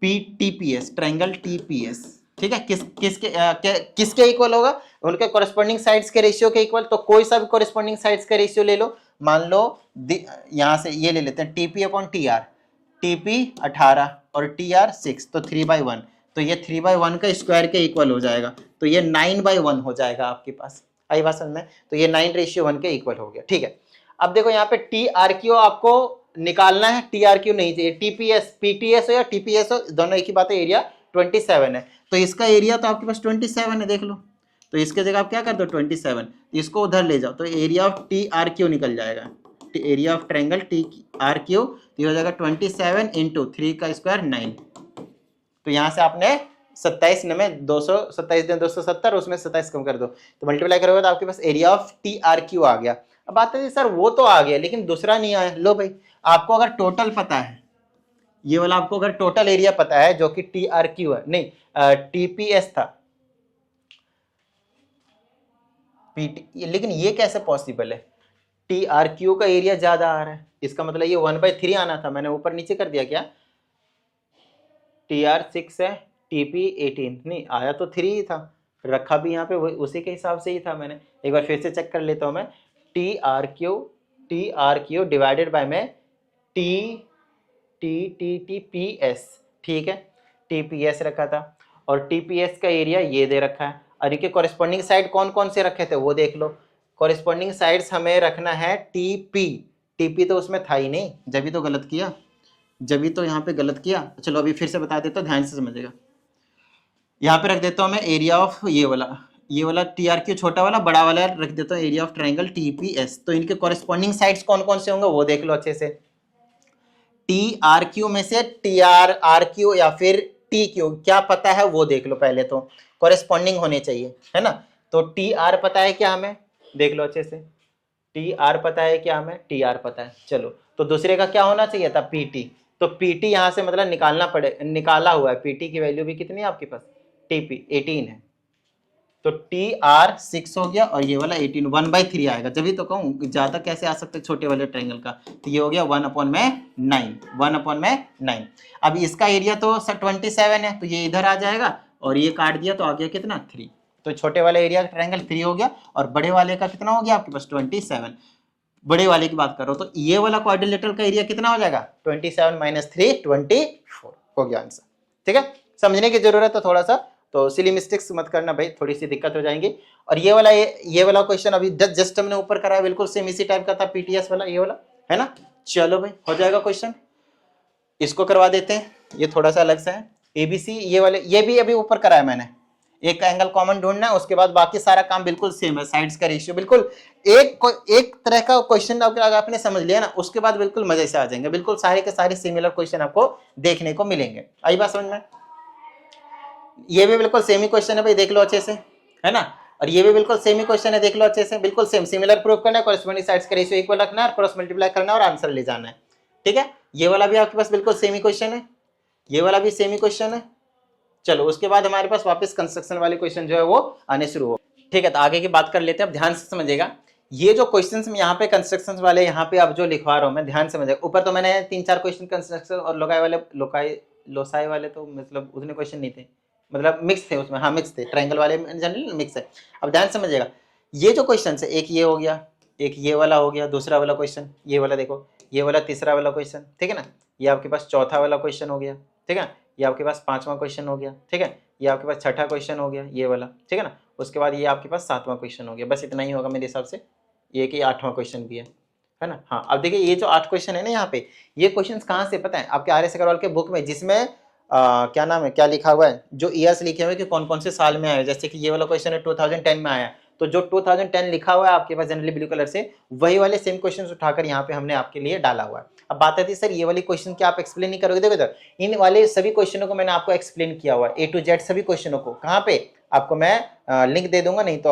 P TPS, triangle TPS. ठीक है, किसके इक्वल होगा, उनके कोरिस्पोंडिंग साइड्स के रेशियो के इक्वल। तो कोई सा भी कोरिस्पोंडिंग साइड्स का रेशियो ले लो, मान लो यहां से ये ले लेते हैं TP upon T R, TP 18 और टी आर 6, तो 3/1। तो ये 3/1 का स्क्वायर के इक्वल हो जाएगा, तो ये 9/1 हो जाएगा आपके पास। आई बात समझ में, तो ये 9:1 के इक्वल हो गया। ठीक है, अब देखो यहाँ पे टी आर क्यू आपको निकालना है, टी आर क्यू नहीं चाहिए, टीपीएस पीटीएस हो या टीपीएस हो, दोनों एक ही बात है, एरिया 27 है। तो इसका एरिया तो आपके पास 27 है, देख लो। तो इसके जगह आप क्या कर दो 27, इसको उधर ले जाओ, तो area of T R Q निकल जाएगा, area of triangle T R Q, ये हो जाएगा 27 इंटू 3 का स्क्वायर 9। तो यहाँ से आपने 27 में 270, उसमें 27 कम कर दो, तो मल्टीप्लाई करोगे तो आपके पास area of T R Q आ गया। अब बात है सर वो तो आ गया लेकिन दूसरा नहीं आया। लो भाई, आपको अगर टोटल पता है, ये वाला आपको अगर टोटल एरिया पता है जो कि टी आर क्यू है, नहीं टीपीएस था, पीटी, लेकिन ये कैसे पॉसिबल है, टी आर क्यू का एरिया ज्यादा आ रहा है, इसका मतलब ये 1/3 आना था, मैंने ऊपर नीचे कर दिया क्या, टी आर 6 है, टीपी 18 नहीं आया, तो 3 ही था, रखा भी यहाँ पे उसी के हिसाब से ही था। मैंने एक बार फिर से चेक कर लेता हूँ मैं, T R Q divided by में टीपीएस, ठीक है, टीपीएस रखा था, और टीपीएस का एरिया ये दे रखा है, और इनके कॉरेस्पॉन्डिंग साइड कौन कौन से रखे थे वो देख लो। कॉरेस्पॉन्डिंग साइड्स हमें रखना है टीपी तो उसमें था ही नहीं, जब तो गलत किया, जब तो यहाँ पे गलत किया। चलो अभी फिर से बता देता हूँ, ध्यान से समझिएगा। यहाँ पे रख देता हूँ मैं एरिया ऑफ ये वाला टी आर क्यू छोटा वाला, बड़ा वाला रख देता हूँ एरिया ऑफ ट्रायंगल टीपीएस। तो इनके कॉरेस्पॉन्डिंग साइड्स कौन कौन से होंगे वो देख लो अच्छे से। टी आर क्यू में से टी आर क्यू या फिर टी क्यू क्या पता है वो देख लो, पहले तो कॉरेस्पॉन्डिंग होने चाहिए, है ना। तो टी आर पता है क्या हमें, देख लो अच्छे से, टी आर पता है क्या हमें, टी आर पता है। चलो तो दूसरे का क्या होना चाहिए था, पीटी। तो पीटी यहाँ से मतलब निकाला हुआ है, पीटी की वैल्यू भी कितनी है आपके पास, टीपी 18 है, तो टी आर 6 हो गया, और ये वाला 18, 1/3 आएगा। जब भी तो कहूँ ज्यादा कैसे आ सकते छोटे वाले ट्रायंगल का, तो ये हो गया 1/9। अब इसका एरिया तो 27 है, तो ये इधर आ जाएगा, और ये काट दिया तो आ गया कितना 3। तो छोटे वाले एरिया का ट्रायंगल 3 हो गया, और बड़े वाले का कितना हो गया आपके पास 27। बड़े वाले की बात करो तो ये वाला क्वाड्रिलेटरल का एरिया कितना हो जाएगा, 27 - 3 24 हो गया आंसर। ठीक है, समझने की जरूरत है थोड़ा सा, तो सिली मिस्टेक्स मत करना भाई, थोड़ी सी दिक्कत हो जाएंगी। और ये वाला क्वेश्चन अभी जस्ट हमने ऊपर कराया, बिल्कुल सेम इसी टाइप का था, पीटीएस वाला ये वाला, है ना। चलो भाई हो जाएगा क्वेश्चन, इसको करवा देते हैं, ये थोड़ा सा अलग सा है। एबीसी ये वाले, ये भी अभी ऊपर कराया मैंने, एक का एंगल कॉमन ढूंढना है, उसके बाद बाकी सारा काम बिल्कुल सेम है, साइड्स का रेशियो बिल्कुल एक तरह का क्वेश्चन अगर आपने समझ लिया ना, उसके बाद बिल्कुल मजे से आ जाएंगे, बिल्कुल सारे के सारे सिमिलर क्वेश्चन आपको देखने को मिलेंगे। आई बात समझ में, ये भी बिल्कुल सेम ही क्वेश्चन है भाई, देख लो अच्छे से, है ना। और ये भी बिल्कुल सेम ही क्वेश्चन है, देख लो अच्छे से, बिल्कुल सेम, सिमिलर प्रूव करना है, कॉरेस्पॉन्डिंग साइड्स का रेशियो इक्वल रखना है, क्रॉस मल्टीप्लाई करना है और आंसर ले जाना है। ठीक है, ये वाला भी आपके पास बिल्कुल सेम ही क्वेश्चन है, ये वाला भी सेम ही क्वेश्चन है। चलो उसके बाद हमारे पास वापस कंस्ट्रक्शन वाले क्वेश्चन जो है वो आने शुरू हो। ठीक है, तो आगे की बात कर लेते हैं, अब ध्यान से समझिएगा। ये जो क्वेश्चंस में यहाँ पे कंस्ट्रक्शंस वाले यहाँ पे अब जो लिखवा रहा हूँ मैं, ध्यान से समझिएगा। ऊपर तो मैंने 3-4 क्वेश्चन कंस्ट्रक्शन और लोसाई वाले तो मतलब उतने क्वेश्चन नहीं थे, मतलब मिक्स थे उसमें, हाँ मिक्स थे, ट्रायंगल वाले जनरली मिक्स है। अब ध्यान समझिएगा, ये जो क्वेश्चन है, एक ये हो गया, एक ये वाला हो गया, दूसरा वाला क्वेश्चन ये वाला देखो, ये वाला तीसरा वाला क्वेश्चन, ठीक है ना, ये आपके पास चौथा वाला क्वेश्चन हो गया, ठीक है, ये आपके पास पांचवा क्वेश्चन हो गया, ठीक है, ये आपके पास छठा क्वेश्चन हो गया ये वाला, ठीक है ना, उसके बाद ये आपके पास सातवां क्वेश्चन हो गया, बस इतना ही होगा मेरे हिसाब से, ये कि आठवां क्वेश्चन भी है ना। हाँ अब देखिए ये जो 8 क्वेश्चन है ना यहाँ पे, ये क्वेश्चंस कहाँ से पता है आपके आर एस अग्रवाल के बुक में, जिसमें क्या नाम है, क्या लिखा हुआ है, जो ईयर्स लिखे हुए कि कौन कौन से साल में आया, जैसे कि ये वाला क्वेश्चन है 2010 में आया, तो जो 2010 लिखा हुआ है आपके पास जनरली ब्लू कलर से, वही वाले सेम क्वेश्चंस उठाकर यहाँ पे हमने आपके लिए डाला हुआ है। अब बात आती है सर ये वाली क्वेश्चन क्या आप एक्सप्लेन नहीं करोगे, देखो इन वाले सभी क्वेश्चनों को मैंने आपको एक्सप्लेन किया हुआ है, A to Z सभी क्वेश्चनों को, कहाँ पे आपको मैं लिंक दे दूंगा, नहीं तो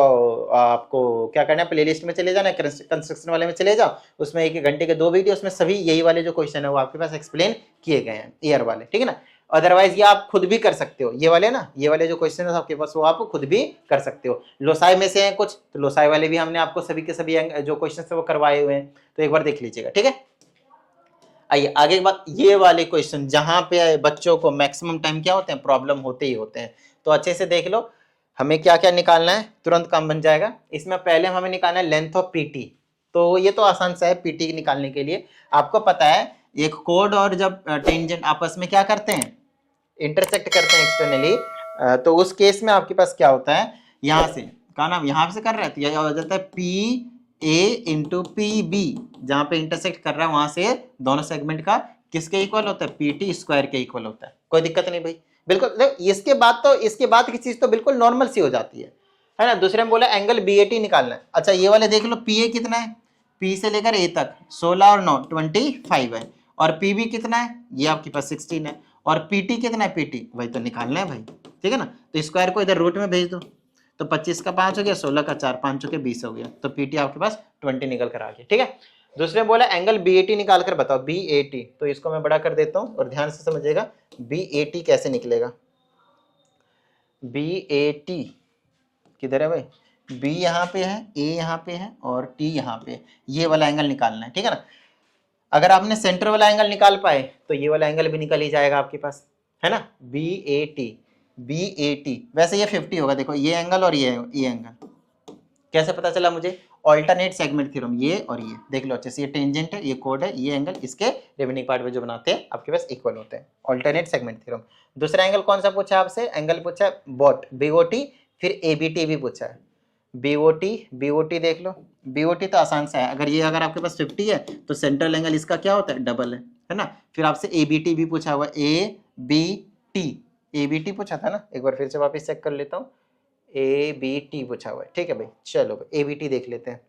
आपको क्या करना है, प्लेलिस्ट में चले जाना, कंस्ट्रक्शन वाले में चले जाओ, उसमें 1 घंटे के 2 वीडियो, उसमें सभी यही वाले जो क्वेश्चन है वो आपके पास एक्सप्लेन किए गए हैं ईयर वाले, ठीक है ना। अदरवाइज ये आप खुद भी कर सकते हो, ये वाले ना, ये वाले जो क्वेश्चन है आपके पास वो आप खुद भी कर सकते हो। लोसाई में से हैं कुछ, तो लोसाई वाले भी हमने आपको सभी के सभी जो क्वेश्चन है वो करवाए हुए हैं, तो एक बार देख लीजिएगा, ठीक है। आइए आगे की बात, ये वाले क्वेश्चन जहां पे बच्चों को मैक्सिमम टाइम क्या होते हैं, प्रॉब्लम होते ही होते हैं, तो अच्छे से देख लो हमें क्या क्या निकालना है, तुरंत काम बन जाएगा। इसमें पहले हमें निकालना है लेंथ ऑफ पीटी, तो ये तो आसान सा है, पीटी निकालने के लिए आपको पता है एक कोड और जब टेंजेंट आपस में क्या करते हैं, इंटरसेक्ट करते हैं एक्सटर्नली, तो उस केस में आपके पास क्या होता है, यहाँ से क्या नाम, यहाँ से कर रहे थे, यह हो जाता है P A into P B, जहाँ पे इंटरसेक्ट कर रहा है वहां से दोनों सेगमेंट का किसके इक्वल होता है, पीटी स्क्वायर के इक्वल होता है, कोई दिक्कत नहीं भाई, बिल्कुल। इसके बाद की चीज तो बिल्कुल नॉर्मल सी हो जाती है ना। दूसरे में बोला एंगल बीएटी निकालना है, अच्छा ये वाले देख लो, पी ए कितना है, पी से लेकर ए तक 16 और 9 25 है, और पीबी कितना है, ये आपके पास 16 है, और पीटी कितना है, पीटी वही तो निकालना है भाई, ठीक है ना। तो स्क्वायर को इधर रूट में भेज दो, तो 25 का 5 हो गया, 16 का 4, 5 के 20 हो गया, तो पीटी आपके पास 20 निकल कर आ गया, ठीक है। दूसरे बोला एंगल बीएटी निकाल कर बताओ, बीएटी, तो इसको मैं बड़ा कर देता हूं और ध्यान से समझिएगा बीएटी कैसे निकलेगा। बीएटी किधर है भाई, बी यहाँ पे है, ए यहाँ पे है और टी यहाँ पे है, ये वाला एंगल निकालना है, ठीक है ना। अगर आपने सेंटर वाला एंगल निकाल पाए तो ये वाला एंगल भी निकल ही जाएगा आपके पास, है ना। बीएटी वैसे ये 50 होगा, देखो ये एंगल और ये एंगल कैसे पता चला मुझे, ऑल्टरनेट सेगमेंट थ्योरम, ये और ये देख लो अच्छे से, ये टेंजेंट है, ये कोड है, ये एंगल इसके रिमेनिंग पार्ट में जो बनाते हैं आपके पास इक्वल होते हैं, ऑल्टरनेट सेगमेंट थ्योरम। दूसरा एंगल कौन सा पूछा आपसे, एंगल पूछा बॉट बीओटी, फिर एबीटी भी पूछा है, बीओटी देख लो, बीओटी तो आसान सा है, अगर आपके पास 50 है तो सेंट्रल एंगल इसका क्या होता है, डबल है ना। फिर आपसे एबीटी भी पूछा हुआ, एबीटी पूछा था ना, एक बार फिर से वापस चेक कर लेता हूँ, एबीटी पूछा हुआ है, ठीक है भाई। चलो भाई एबीटी देख लेते हैं,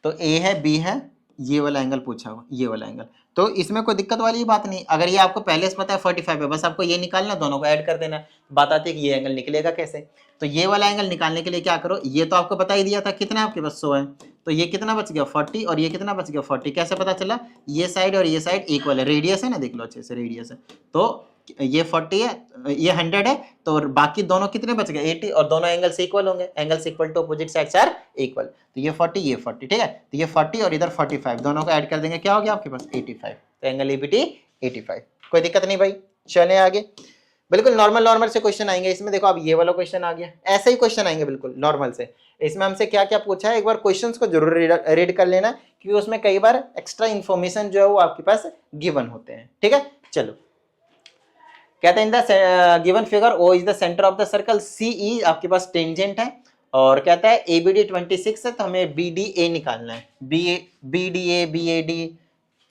तो ए है, बी है, ये वाला एंगल पूछा हुआ, ये वाला एंगल, तो इसमें कोई दिक्कत वाली बात नहीं, अगर ये आपको पहले से पता है 45 है, बस आपको ये निकालना, दोनों को ऐड कर देना। बात आती है कि ये एंगल निकलेगा कैसे, तो ये वाला एंगल निकालने के लिए क्या करो, ये तो आपको बता ही दिया था कितना आपके पास 100 है, तो ये कितना बच गया 40, और ये कितना बच गया 40, कैसे पता चला, ये साइड और ये साइड इक्वल है, रेडियस है ना, देख लो अच्छे से रेडियस है, तो ये 40 है, ये 100 है, तो बाकी दोनों कितने बच गए 80, और दोनों एंगल से इक्वल होंगे, एंगल से equal to opposite sides are equal, तो ये 40 ये 40, ठीक है, तो ये 40 और इधर 45 दोनों को ऐड कर देंगे, क्या हो गया आपके पास 85, तो एंगल एबीटी 85, कोई दिक्कत नहीं भाई। चले आगे, बिल्कुल नॉर्मल से क्वेश्चन आएंगे इसमें, देखो अब ये वाला क्वेश्चन आ गया, ऐसे ही क्वेश्चन आएंगे बिल्कुल नॉर्मल से। इसमें हमसे क्या क्या पूछा है, एक बार क्वेश्चंस को जरूर रीड कर लेना, क्योंकि उसमें कई बार एक्स्ट्रा इन्फॉर्मेशन जो है वो आपके पास गिवन होते हैं, ठीक है। चलो कहते हैं in the given figure O is the centre of the circle, CE आपके पास टेंजेंट है, और कहता है एबीडी 26 है, तो हमें बीडीए निकालना है, बीडीए,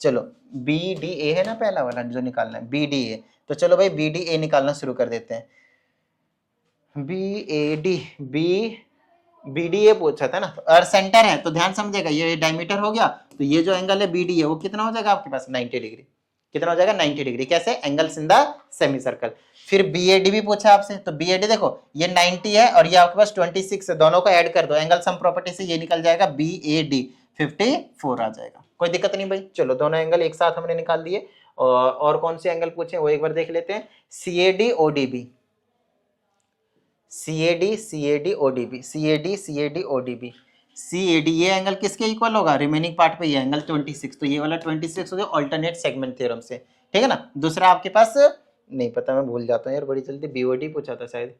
चलो बीडीए है ना पहला वाला जो निकालना है, बीडीए, तो चलो भाई बीडीए निकालना शुरू कर देते हैं। बीडीए पूछा था ना, और सेंटर है, तो ध्यान समझेगा ये डायमीटर हो गया, तो ये जो एंगल है बीडीए वो कितना हो जाएगा आपके पास 90 डिग्री, कितना हो जाएगा 90 डिग्री, कैसे, angles in the semi circle. फिर बीएडी भी पूछा आपसे, तो बीएडी देखो ये 90 है और ये आपके पास 26 है, दोनों को ऐड कर दो, एंगल सम प्रॉपर्टी से ये निकल जाएगा बीएडी 54 आ जाएगा, कोई दिक्कत नहीं भाई। चलो दोनों एंगल एक साथ हमने निकाल दिए, और कौन से एंगल पूछे वो एक बार देख लेते हैं, सीएडी ओडीबी, सीएडी ये एंगल किसके इक्वल होगा, रिमेनिंग पार्ट पे ये एंगल 26, तो ये वाला 26 हो गया ऑल्टरनेट सेगमेंट थ्योरम से, ठीक है ना। दूसरा आपके पास नहीं पता, मैं भूल जाता हूँ यार बड़ी जल्दी। बीओडी पूछा था शायद,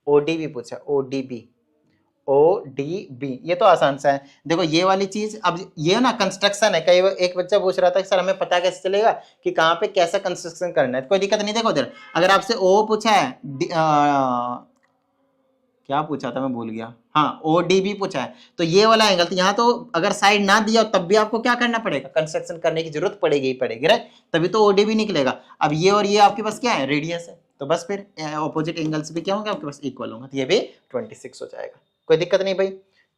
ओडी भी पूछा, ओडीबी, ओडीबी, ये तो आसान सा है। देखो ये वाली चीज, अब ये ना कंस्ट्रक्शन है, कई एक बच्चा पूछ रहा था कि सर हमें पता कैसे चलेगा कि कहाँ पे कैसा कंस्ट्रक्शन करना है। कोई दिक्कत नहीं। देखो उधर अगर आपसे ओ पूछा है, क्या पूछा था मैं भूल गया, हाँ ओडीबी पूछा है, तो ये वाला एंगल, तो यहाँ तो अगर साइड ना दिया हो तब भी आपको क्या करना पड़ेगा, कंस्ट्रक्शन करने की जरूरत पड़ेगी ही पड़ेगी, राइट, तभी तो ओडीबी निकलेगा। अब ये और ये आपके पास क्या है, रेडियस है, तो बस फिर ऑपोजिट एंगल्स भी क्या होंगे आपके पास, इक्वल होंगे, तो ये भी 26 हो जाएगा। कोई दिक्कत नहीं भाई,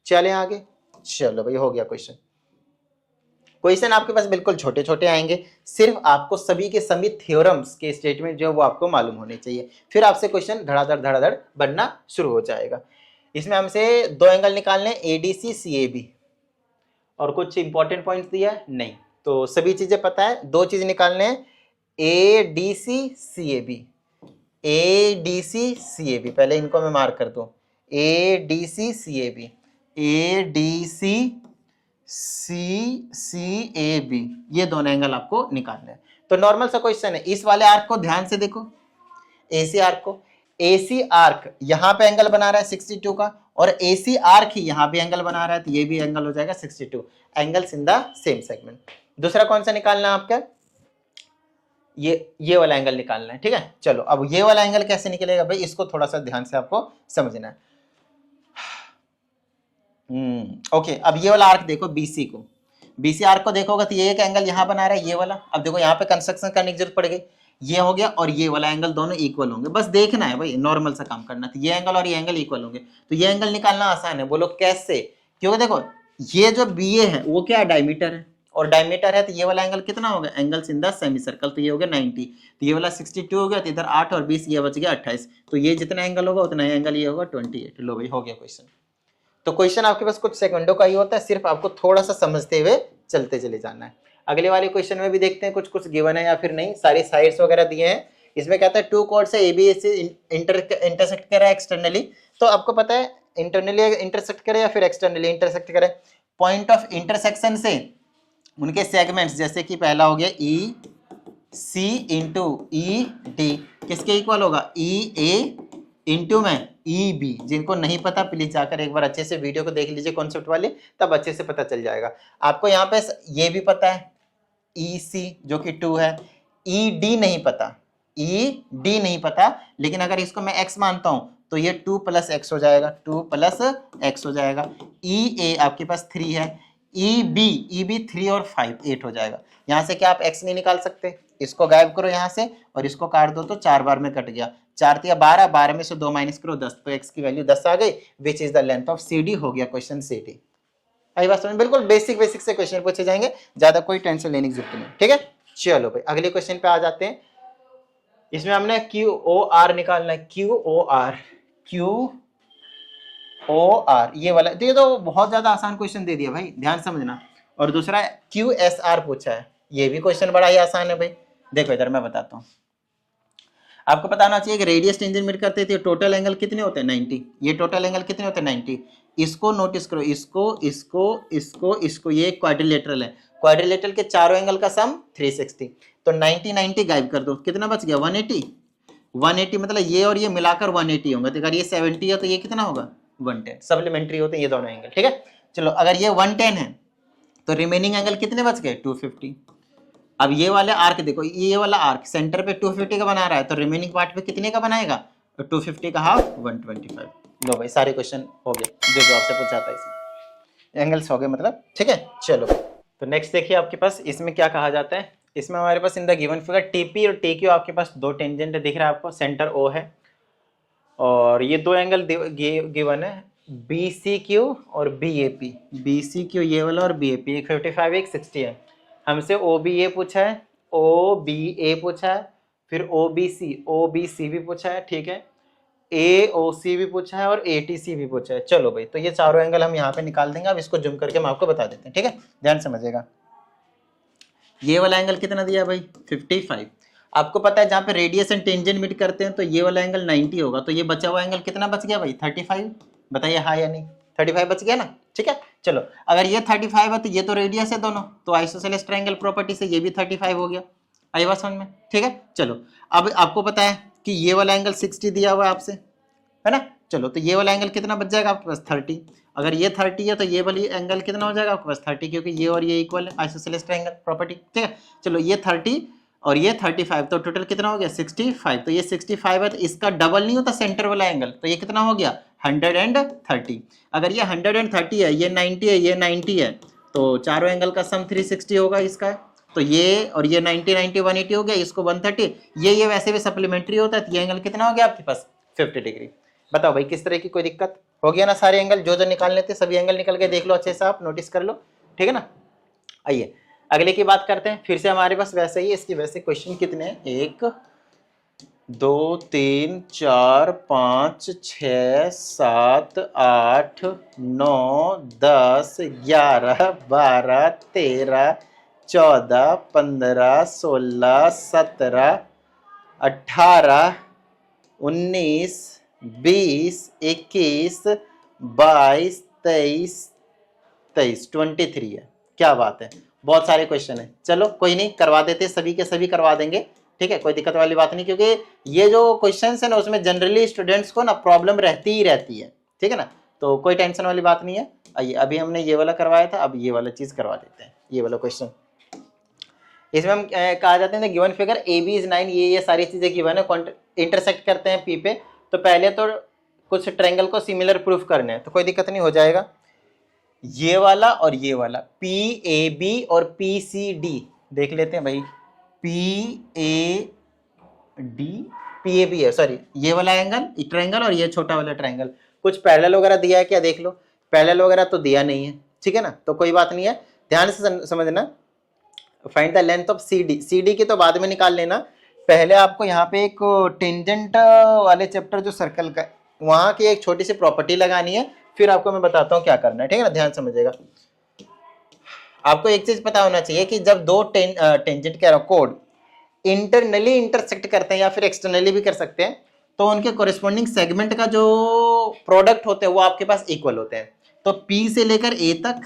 चले आगे। चलो भाई हो गया क्वेश्चन। क्वेश्चन आपके पास बिल्कुल छोटे छोटे आएंगे, सिर्फ आपको सभी के सभी थ्योरम्स के स्टेटमेंट जो है वो आपको मालूम होने चाहिए, फिर आपसे क्वेश्चन धड़ाधड़ बनना शुरू हो जाएगा। इसमें हमसे दो एंगल निकालने, एडीसी सीएबी, और कुछ इंपॉर्टेंट पॉइंट्स दिया है नहीं, तो सभी चीजें पता है। दो चीज निकालने हैं, एडीसी सीएबी, एडीसी सीएबी, पहले इनको मैं मार्क कर दूं, एडीसी सीएबी, एडीसी CCAB, ये दोनों एंगल आपको निकालने हैं। तो नॉर्मल सा क्वेश्चन है, इस वाले आर्क को ध्यान से देखो, AC आर्क को, AC आर्क यहाँ पे एंगल बना रहा है 62 का, और AC आर्क ही यहाँ पे एंगल बना रहा है, तो ये भी एंगल हो जाएगा 62, angles in the same segment. दूसरा कौन सा निकालना है आपका, ये वाला एंगल निकालना है, ठीक है। चलो अब ये वाला एंगल कैसे निकलेगा भाई, इसको थोड़ा सा ध्यान से आपको समझना है। ओके, अब ये वाला आर्क देखो, BC को, BC आर्क को देखोगे तो ये एक एंगल यहाँ बना रहा है, ये वाला। अब देखो यहाँ पे कंस्ट्रक्शन करने की जरूरत पड़ गई, ये हो गया, और ये वाला एंगल दोनों इक्वल होंगे, बस देखना है भाई, नॉर्मल सा काम करना है, तो ये एंगल और ये एंगल इक्वल होंगे, तो ये एंगल निकालना आसान है। बोलो कैसे, क्योंकि देखो ये जो BA है वो क्या है, डायमीटर है, और डायमीटर है तो ये वाला एंगल कितना होगा, angles in the semi circle, तो ये हो गया 90, तो ये वाला 62 हो गया, तो इधर 8 और 20, ये बच गया 28, तो ये जितना एंगल होगा उतना एंगल ये होगा 28। लो भाई हो गया क्वेश्चन। तो क्वेश्चन आपके पास कुछ सेकंडों का ही होता है, सिर्फ आपको थोड़ा सा समझते हुए चलते चले जाना है। अगले वाले क्वेश्चन में भी देखते हैं कुछ कुछ गिवन है या फिर नहीं, सारी साइड्स वगैरह दिए हैं। इसमें कहता है टू कॉर्ड्स है ABAC इंटरसेक्ट कर रहा है एक्सटर्नली, तो आपको पता है इंटरनली इंटरसेक्ट करे या फिर एक्सटर्नली इंटरसेक्ट करे, पॉइंट ऑफ इंटरसेक्शन से उनके सेगमेंट्स, जैसे कि पहला हो गया EC इंटू ED, किसके इक्वल होगा, EA इंटू में EB। जिनको नहीं पता प्लीज जाकर एक बार अच्छे से वीडियो को देख लीजिए कॉन्सेप्ट वाले, तब अच्छे से पता चल जाएगा आपको। यहाँ पे ये भी पता है EC जो कि 2 है, ED नहीं पता, ED नहीं पता, लेकिन अगर इसको मैं x मानता हूं तो ये 2 + x हो जाएगा, 2 + x हो जाएगा। EA आपके पास 3 है, EB 3 और 5 8 हो जाएगा। यहाँ से क्या आप x नहीं निकाल सकते, इसको गायब करो यहाँ से और इसको काट दो, तो 4 बार में कट गया, 4 × 12, 12 में से 2 माइनस करो 10, तो x की वैल्यू 10 आ गई, which is the length of CD, हो गया क्वेश्चन CD। आई बात समझ, बिल्कुल बेसिक से क्वेश्चन पूछे जाएंगे, ज्यादा कोई टेंशन लेने की जरूरत नहीं, ठीक है। चलो भाई अगले क्वेश्चन पे आ जाते हैं। इसमें हमने QOR निकालना है, QOR ये वाला, तो ये तो बहुत ज्यादा आसान क्वेश्चन दे दिया भाई, ध्यान समझना। और दूसरा QSR पूछा है, ये भी क्वेश्चन बड़ा ही आसान है भाई। देखो इधर मैं बताता हूँ, आपको पता होना चाहिए कि रेडियस टेंजेंट मीट करते थे, टोटल एंगल कितने होते हैं 90, ये टोटल एंगल कितने होते हैं 90। इसको नोटिस करो, इसको ये क्वाड्रिलेटरल है, क्वाड्रिलेटरल के चारों एंगल का सम 360, तो 90 गायब कर दो, कितना बच गया 180 मतलब ये और ये मिलाकर 180 होंगे, तो अगर ये 70 है तो ये कितना होगा 110, सप्लीमेंट्री होते हैं ये दोनों एंगल, ठीक है। चलो अगर ये 110 है तो रिमेनिंग एंगल कितने बच गए 250। अब ये वाले आर्क देखो, ये वाला आर्क सेंटर पे 250 का बना रहा है, तो रिमेनिंग पार्ट पे कितने का बनाएगा, तो 250 का हाफ 125। लो भाई सारे क्वेश्चन हो गए जो आपसे पूछा था, इसमें एंगल्स हो गए मतलब, ठीक है। चलो तो नेक्स्ट देखिए आपके पास इसमें क्या कहा जाता है। इसमें हमारे पास in the given figure TP और TQ आपके पास दो टेंजेंट दिख रहा है आपको, सेंटर O है, और ये दो एंगल गिवन है BCQ और BAP, BCQ ये वाला और BAP, एक 55 एक 60 है। हमसे OBA पूछा है, OBA पूछा है, फिर OBC भी पूछा है, ठीक है, AOC भी पूछा है और ATC भी पूछा है। चलो भाई तो ये चारों एंगल हम यहाँ पे निकाल देंगे, अब इसको जूम करके हम आपको बता देते हैं, ठीक है, ध्यान समझिएगा। ये वाला एंगल कितना दिया भाई 55, आपको पता है जहाँ पे रेडियस एंड टेंजेंट मीट करते हैं तो ये वाला एंगल 90 होगा, तो ये बचा हुआ एंगल कितना बच गया भाई 35, बताइए हाँ या नहीं, 35 बच गया ना, ठीक है। चलो अगर ये 35 है तो ये तो रेडियस है दोनों, तो आइसोसेलेस ट्रायंगल प्रॉपर्टी से ये भी 35 हो गया, आई बात समझ में? ठीक है, चलो अब आपको पता है कि ये वाला एंगल 60 दिया हुआ है आपसे, है ना? चलो तो ये वाला एंगल कितना बच जाएगा आपके पास 30। अगर ये 30 है तो ये वाली एंगल कितना हो जाएगा आपके पास 30, क्योंकि ये और ये इक्वल है, आइसोसेलेस ट्रायंगल प्रॉपर्टी। ठीक है, चलो ये 30 और ये 35, तो टोटल कितना हो गया 65। तो ये 65 है तो इसका डबल नहीं होता सेंटर वाला एंगल, तो ये कितना हो गया 130। अगर ये 130 है, ये 90 है, ये 90 है, तो चारों एंगल का सम 360 होगा इसका। तो ये और ये 90 90 180 हो गया, इसको 130, ये वैसे भी सप्लीमेंट्री होता है, तो ये एंगल कितना हो गया आपके पास 50 डिग्री। बताओ भाई किस तरह की कोई दिक्कत हो गया ना? सारे एंगल जो निकालने थे सभी एंगल निकल के देख लो, अच्छे से आप नोटिस कर लो, ठीक है ना? आइए अगले की बात करते हैं। फिर से हमारे पास वैसे ही इसकी वैसे क्वेश्चन कितने हैं, 1 2 3 4 5 6 7 8 9 10 11 12 13 14 15 16 17 18 19 20 21 22 23 23 है। क्या बात है, बहुत सारे क्वेश्चन है। चलो कोई नहीं, करवा देते, सभी के सभी करवा देंगे, ठीक है, कोई दिक्कत वाली बात नहीं, क्योंकि ये जो क्वेश्चन है ना उसमें जनरली स्टूडेंट्स को ना प्रॉब्लम रहती ही रहती है, ठीक है ना? तो कोई टेंशन वाली बात नहीं है। आइए अभी हमने ये वाला करवाया था, अब ये वाला चीज करवा देते हैं, ये वाला क्वेश्चन। इसमें हम कहा जाते हैं given figure A B is 9, ये सारी चीजें गिवन है, इंटरसेक्ट करते हैं पी पे। तो पहले तो कुछ ट्रायंगल को सिमिलर प्रूफ करने हैं, तो कोई दिक्कत नहीं, हो जाएगा। ये वाला और ये वाला पी ए बी और पी सी डी देख लेते हैं भाई। पी ए बी है, सॉरी, ये वाला एंगल ट्रायंगल और ये छोटा वाला ट्रायंगल, कुछ पैरेलल वगैरह दिया है क्या, देख लो। पैरेलल वगैरह तो दिया नहीं है, ठीक है ना? तो कोई बात नहीं है, ध्यान से समझना। Find the length of C D, C D की तो बाद में निकाल लेना, पहले आपको यहाँ पे एक टेंजेंट वाले चैप्टर जो सर्कल का, वहां की एक छोटी सी प्रॉपर्टी लगानी है, फिर आपको मैं बताता हूँ क्या करना है, ठीक है ना? ध्यान समझिएगा। आपको एक चीज पता होना चाहिए कि जब दो टेंजेंट कह रहा हूं कोड इंटरनली इंटरसेक्ट करते हैं या फिर एक्सटर्नली भी कर सकते हैं, तो उनके कोरिस्पोंडिंग सेगमेंट का जो प्रोडक्ट होते हैं वो आपके पास इक्वल होते हैं। तो P से लेकर A तक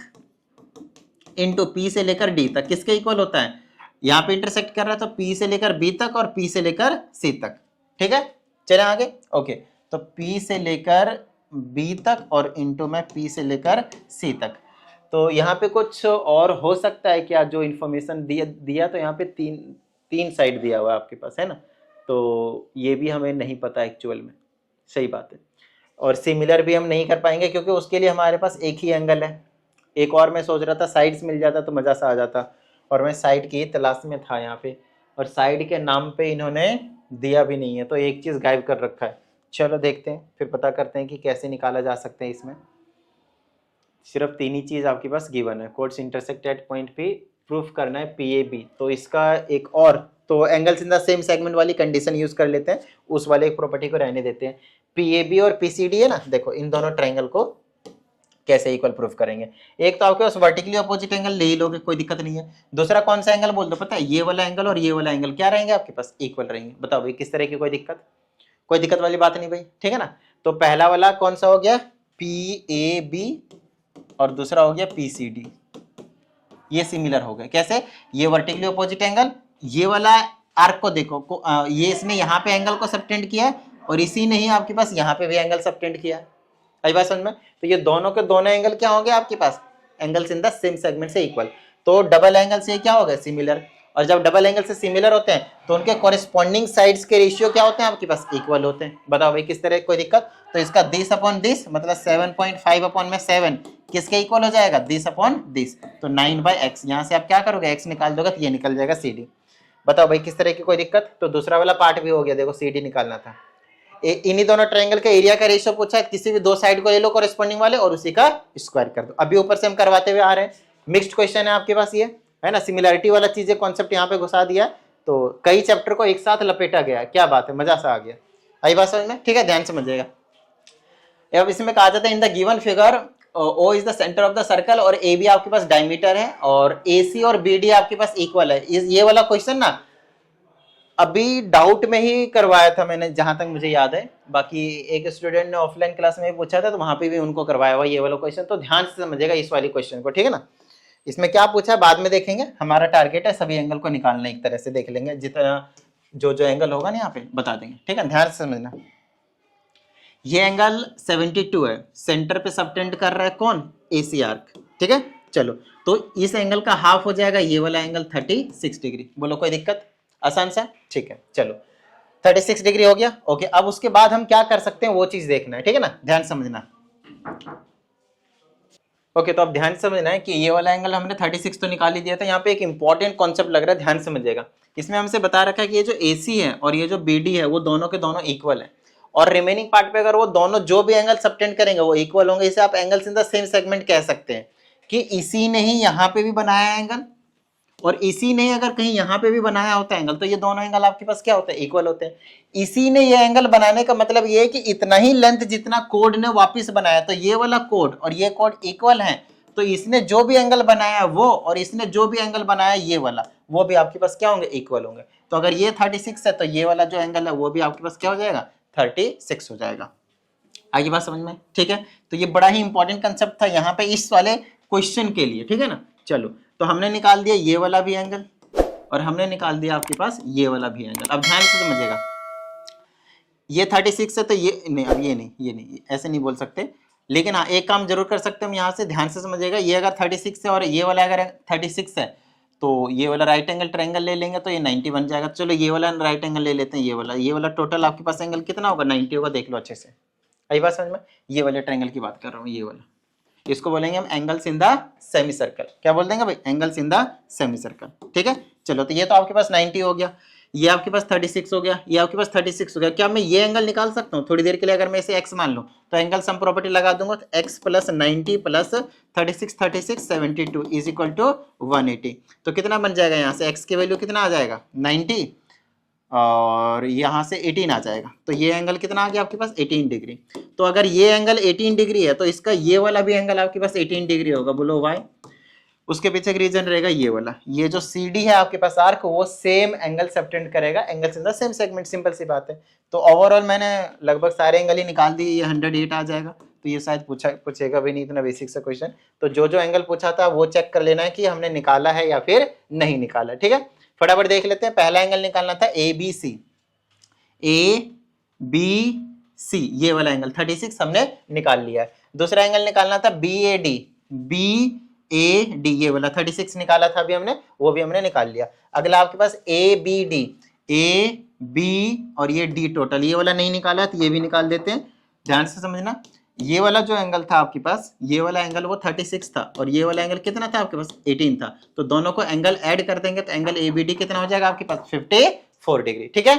इंटू P से लेकर D तक किसके इक्वल होता है? यहाँ पे इंटरसेक्ट कर रहा है तो P से लेकर B तक और P से लेकर C तक, ठीक है? चले आगे, ओके। तो P से लेकर B तक और इंटू में P से लेकर C तक। तो यहाँ पे कुछ और हो सकता है क्या, जो इन्फॉर्मेशन दिया तो यहाँ पे तीन साइड दिया हुआ है आपके पास, है ना? तो ये भी हमें नहीं पता एक्चुअल में, सही बात है। और सिमिलर भी हम नहीं कर पाएंगे क्योंकि उसके लिए हमारे पास एक ही एंगल है। एक और मैं सोच रहा था साइड्स मिल जाता तो मज़ा सा आ जाता, और मैं साइड की तलाश में था यहाँ पे, और साइड के नाम पे इन्होंने दिया भी नहीं है, तो एक चीज़ गायब कर रखा है। चलो देखते हैं, फिर पता करते हैं कि कैसे निकाला जा सकते हैं इसमें। सिर्फ 3 ही चीज़ आपके पास गिवन है, कोड्स इंटरसेक्ट एट पॉइंट पे, प्रूफ करना है PAB। तो इसका एक और, तो angles in the same segment वाली कंडीशन यूज कर लेते हैं, उस वाले एक प्रॉपर्टी को रहने देते हैं। PAB और PCD है ना, देखो इन दोनों ट्रायंगल को कैसे इक्वल प्रूफ करेंगे। एक तो आपके पास वर्टिकली अपोजिट एंगल ले ही लोगे, कोई दिक्कत नहीं है। दूसरा कौन सा एंगल बोल दो, पता है? ये वाला एंगल और ये वाला एंगल क्या रहेंगे आपके पास, इक्वल रहेंगे। बताओ भाई किस तरह की कोई दिक्कत? कोई दिक्कत वाली बात नहीं भाई, ठीक है ना? तो पहला वाला कौन सा हो गया, PAB, और दूसरा हो गया PCD। ये सिमिलर हो गए कैसे? ये वर्टिकली अपोजिट एंगल, ये वाला आर्क को देखो, ये इसने यहाँ पे एंगल को सबटेंड किया है और इसी ने ही आपके पास यहाँ पे भी एंगल सबटेंड किया है। आई बात समझ में? तो ये दोनों के दोनों एंगल क्या हो गए आपके पास, angles in the same segment से इक्वल। तो डबल एंगल से क्या हो गया, सिमिलर। और जब डबल एंगल से सिमिलर होते हैं तो उनके कॉरेस्पॉन्डिंग साइड्स के रेशियो क्या होते हैं आपके पास, इक्वल होते हैं। बताओ भाई किस तरह, कोई दिक्कत? तो इसका दिस अपॉन दिस मतलब 7.5 अपॉन में 7 किसके इक्वल हो जाएगा, दिस अपॉन दिस। तो 9/x, यहाँ से आप क्या करोगे, x निकाल दोगे तो ये निकल जाएगा CD। बताओ भाई किस तरह की कोई दिक्कत? तो दूसरा वाला पार्ट भी हो गया, देखो CD निकालना था। इन्हीं दोनों ट्रायंगल का एरिया का रेशियो पूछा है, किसी भी दो साइड को ले लो कॉरेस्पॉन्डिंग वाले और उसी का स्क्वायर कर दो। अभी ऊपर से हम करवाते हुए आ रहे हैं, मिक्स्ड क्वेश्चन है आपके पास, ये है ना, सिमिलैरिटी वाला चीजें कॉन्सेप्ट यहाँ पे घुसा दिया, तो कई चैप्टर को एक साथ लपेटा गया। क्या बात है, मजा सा आ गया। आई बात समझ में? ठीक है, ध्यान समझिएगा। अब इसमें कहा जाता है इन the given figure O is the centre of the circle और AB आपके पास डायमीटर है और AC और BD आपके पास इक्वल है। ये वाला क्वेश्चन ना अभी डाउट में ही करवाया था मैंने, जहां तक मुझे याद है। बाकी एक स्टूडेंट ने ऑफलाइन क्लास में पूछा था तो वहां पे भी उनको करवाया हुआ ये वाला क्वेश्चन। तो ध्यान से समझिएगा इस वाली क्वेश्चन को, ठीक है ना? इसमें क्या पूछा है बाद में देखेंगे, हमारा टारगेट है सभी एंगल को निकालना, एक तरह से देख लेंगे, जितना जो जो एंगल होगा ना यहाँ पे बता देंगे, ठीक है, ध्यान से समझना। ये एंगल 72 है, सेंटर पे सबटेंड कर रहा है कौन, AC आर्क, ठीक है। चलो तो इस एंगल का हाफ हो जाएगा ये वाला एंगल 36 डिग्री, बोलो कोई दिक्कत, आसान सा, ठीक है। चलो 36 डिग्री हो गया, ओके। अब उसके बाद हम क्या कर सकते हैं वो चीज देखना है, ठीक है ना, ध्यान समझना। ओके तो अब ध्यान समझना है कि ये वाला एंगल हमने 36 तो निकाल ही दिया था। यहाँ पे एक इंपॉर्टेंट कॉन्सेप्ट लग रहा है, ध्यान समझिएगा। इसमें हमसे बता रखा है कि ये जो AC है और ये जो BD है वो दोनों के दोनों इक्वल है, और रिमेनिंग पार्ट पे अगर वो दोनों जो भी एंगल सबटेंड करेंगे वो इक्वल होंगे। इसे आप angles in the same segment कह सकते हैं कि इसी ने ही यहाँ पे भी बनाया एंगल और इसी ने अगर कहीं यहाँ पे भी बनाया होता है एंगल, तो ये दोनों एंगल आपके पास क्या होते हैं, इक्वल होते हैं। इसी ने ये एंगल बनाने का मतलब ये है कि इतना ही लेंथ जितना कोड ने वापस बनाया, तो ये वाला कोड और ये कोड इक्वल है, तो इसने जो भी एंगल बनाया वो और इसने जो भी एंगल बनाया ये वाला, वो भी आपके पास क्या होंगे, इक्वल होंगे। तो अगर ये 36 है तो ये वाला जो एंगल है वो भी आपके पास क्या हो जाएगा, 36 हो जाएगा। आगे बात समझ में, ठीक है। तो ये बड़ा ही इंपॉर्टेंट कंसेप्ट था यहाँ पे इस वाले क्वेश्चन के लिए, ठीक है ना। चलो तो हमने निकाल दिया ये वाला भी एंगल और हमने निकाल दिया आपके पास ये वाला भी एंगल। अब ध्यान से समझिएगा, ये 36 है तो ये नहीं, अब ये नहीं ऐसे नहीं बोल सकते, लेकिन हाँ एक काम जरूर कर सकते हैं हम यहाँ से, ध्यान से समझिएगा। ये अगर 36 है और ये वाला अगर 36 है तो ये वाला राइट एंगल ट्रायंगल ले लेंगे तो ये 90 बन जाएगा। चलो ये वाला राइट एंगल ले लेते हैं, ये वाला टोटल आपके पास एंगल कितना होगा, 90 होगा, देख लो अच्छे से। आई बात समझ में, ये वाले ट्रायंगल की बात कर रहा हूँ, ये वाला, इसको बोलेंगे हम angles in the semi circle. क्या बोल देंगे भाई, angles in the semi circle, ठीक है। चलो तो ये तो आपके पास 90 हो गया, ये आपके पास 36 हो गया, ये आपके पास 36 हो गया। क्या मैं ये एंगल निकाल सकता हूँ थोड़ी देर के लिए, अगर मैं इसे x मान लूँ तो एंगल सम प्रॉपर्टी लगा दूंगा, तो x plus 90 plus 36 72 is equal to 180। तो कितना बन जाएगा, यहाँ से x की वैल्यू कितना आ जाएगा 90 और यहाँ से 18 आ जाएगा। तो ये एंगल कितना आ गया आपके पास 18 डिग्री। तो अगर ये एंगल 18 डिग्री है तो इसका ये वाला भी एंगल आपके पास 18 डिग्री होगा, बोलो वाई। उसके पीछे एक रीजन रहेगा ये वाला, ये जो CD है आपके पास आर्क, वो सेम एंगल सबटेंड करेगा, angles in the same segment, simple सी बात है। तो ओवरऑल मैंने लगभग सारे एंगल ही निकाल दिए, ये 108 आ जाएगा। तो ये शायद पूछेगा भी नहीं, इतना बेसिक सा क्वेश्चन। तो जो जो एंगल पूछा था वो चेक कर लेना है कि हमने निकाला है या फिर नहीं निकाला, ठीक है। फटाफट देख लेते हैं। पहला एंगल निकालना था ABC, ये वाला एंगल 36 हमने निकाल लिया है। दूसरा एंगल निकालना था BAD, ये वाला 36 निकाला था अभी हमने, वो भी हमने निकाल लिया। अगला आपके पास ABD, AB और ये D टोटल, ये वाला नहीं निकाला तो ये भी निकाल देते हैं, ध्यान से समझना। ये वाला जो एंगल था आपके पास, ये वाला एंगल वो 36 था और ये वाला एंगल कितना था आपके पास 18 था। तो दोनों को एंगल ऐड कर देंगे तो एंगल ABD कितना हो जाएगा आपके पास 54 डिग्री, ठीक है।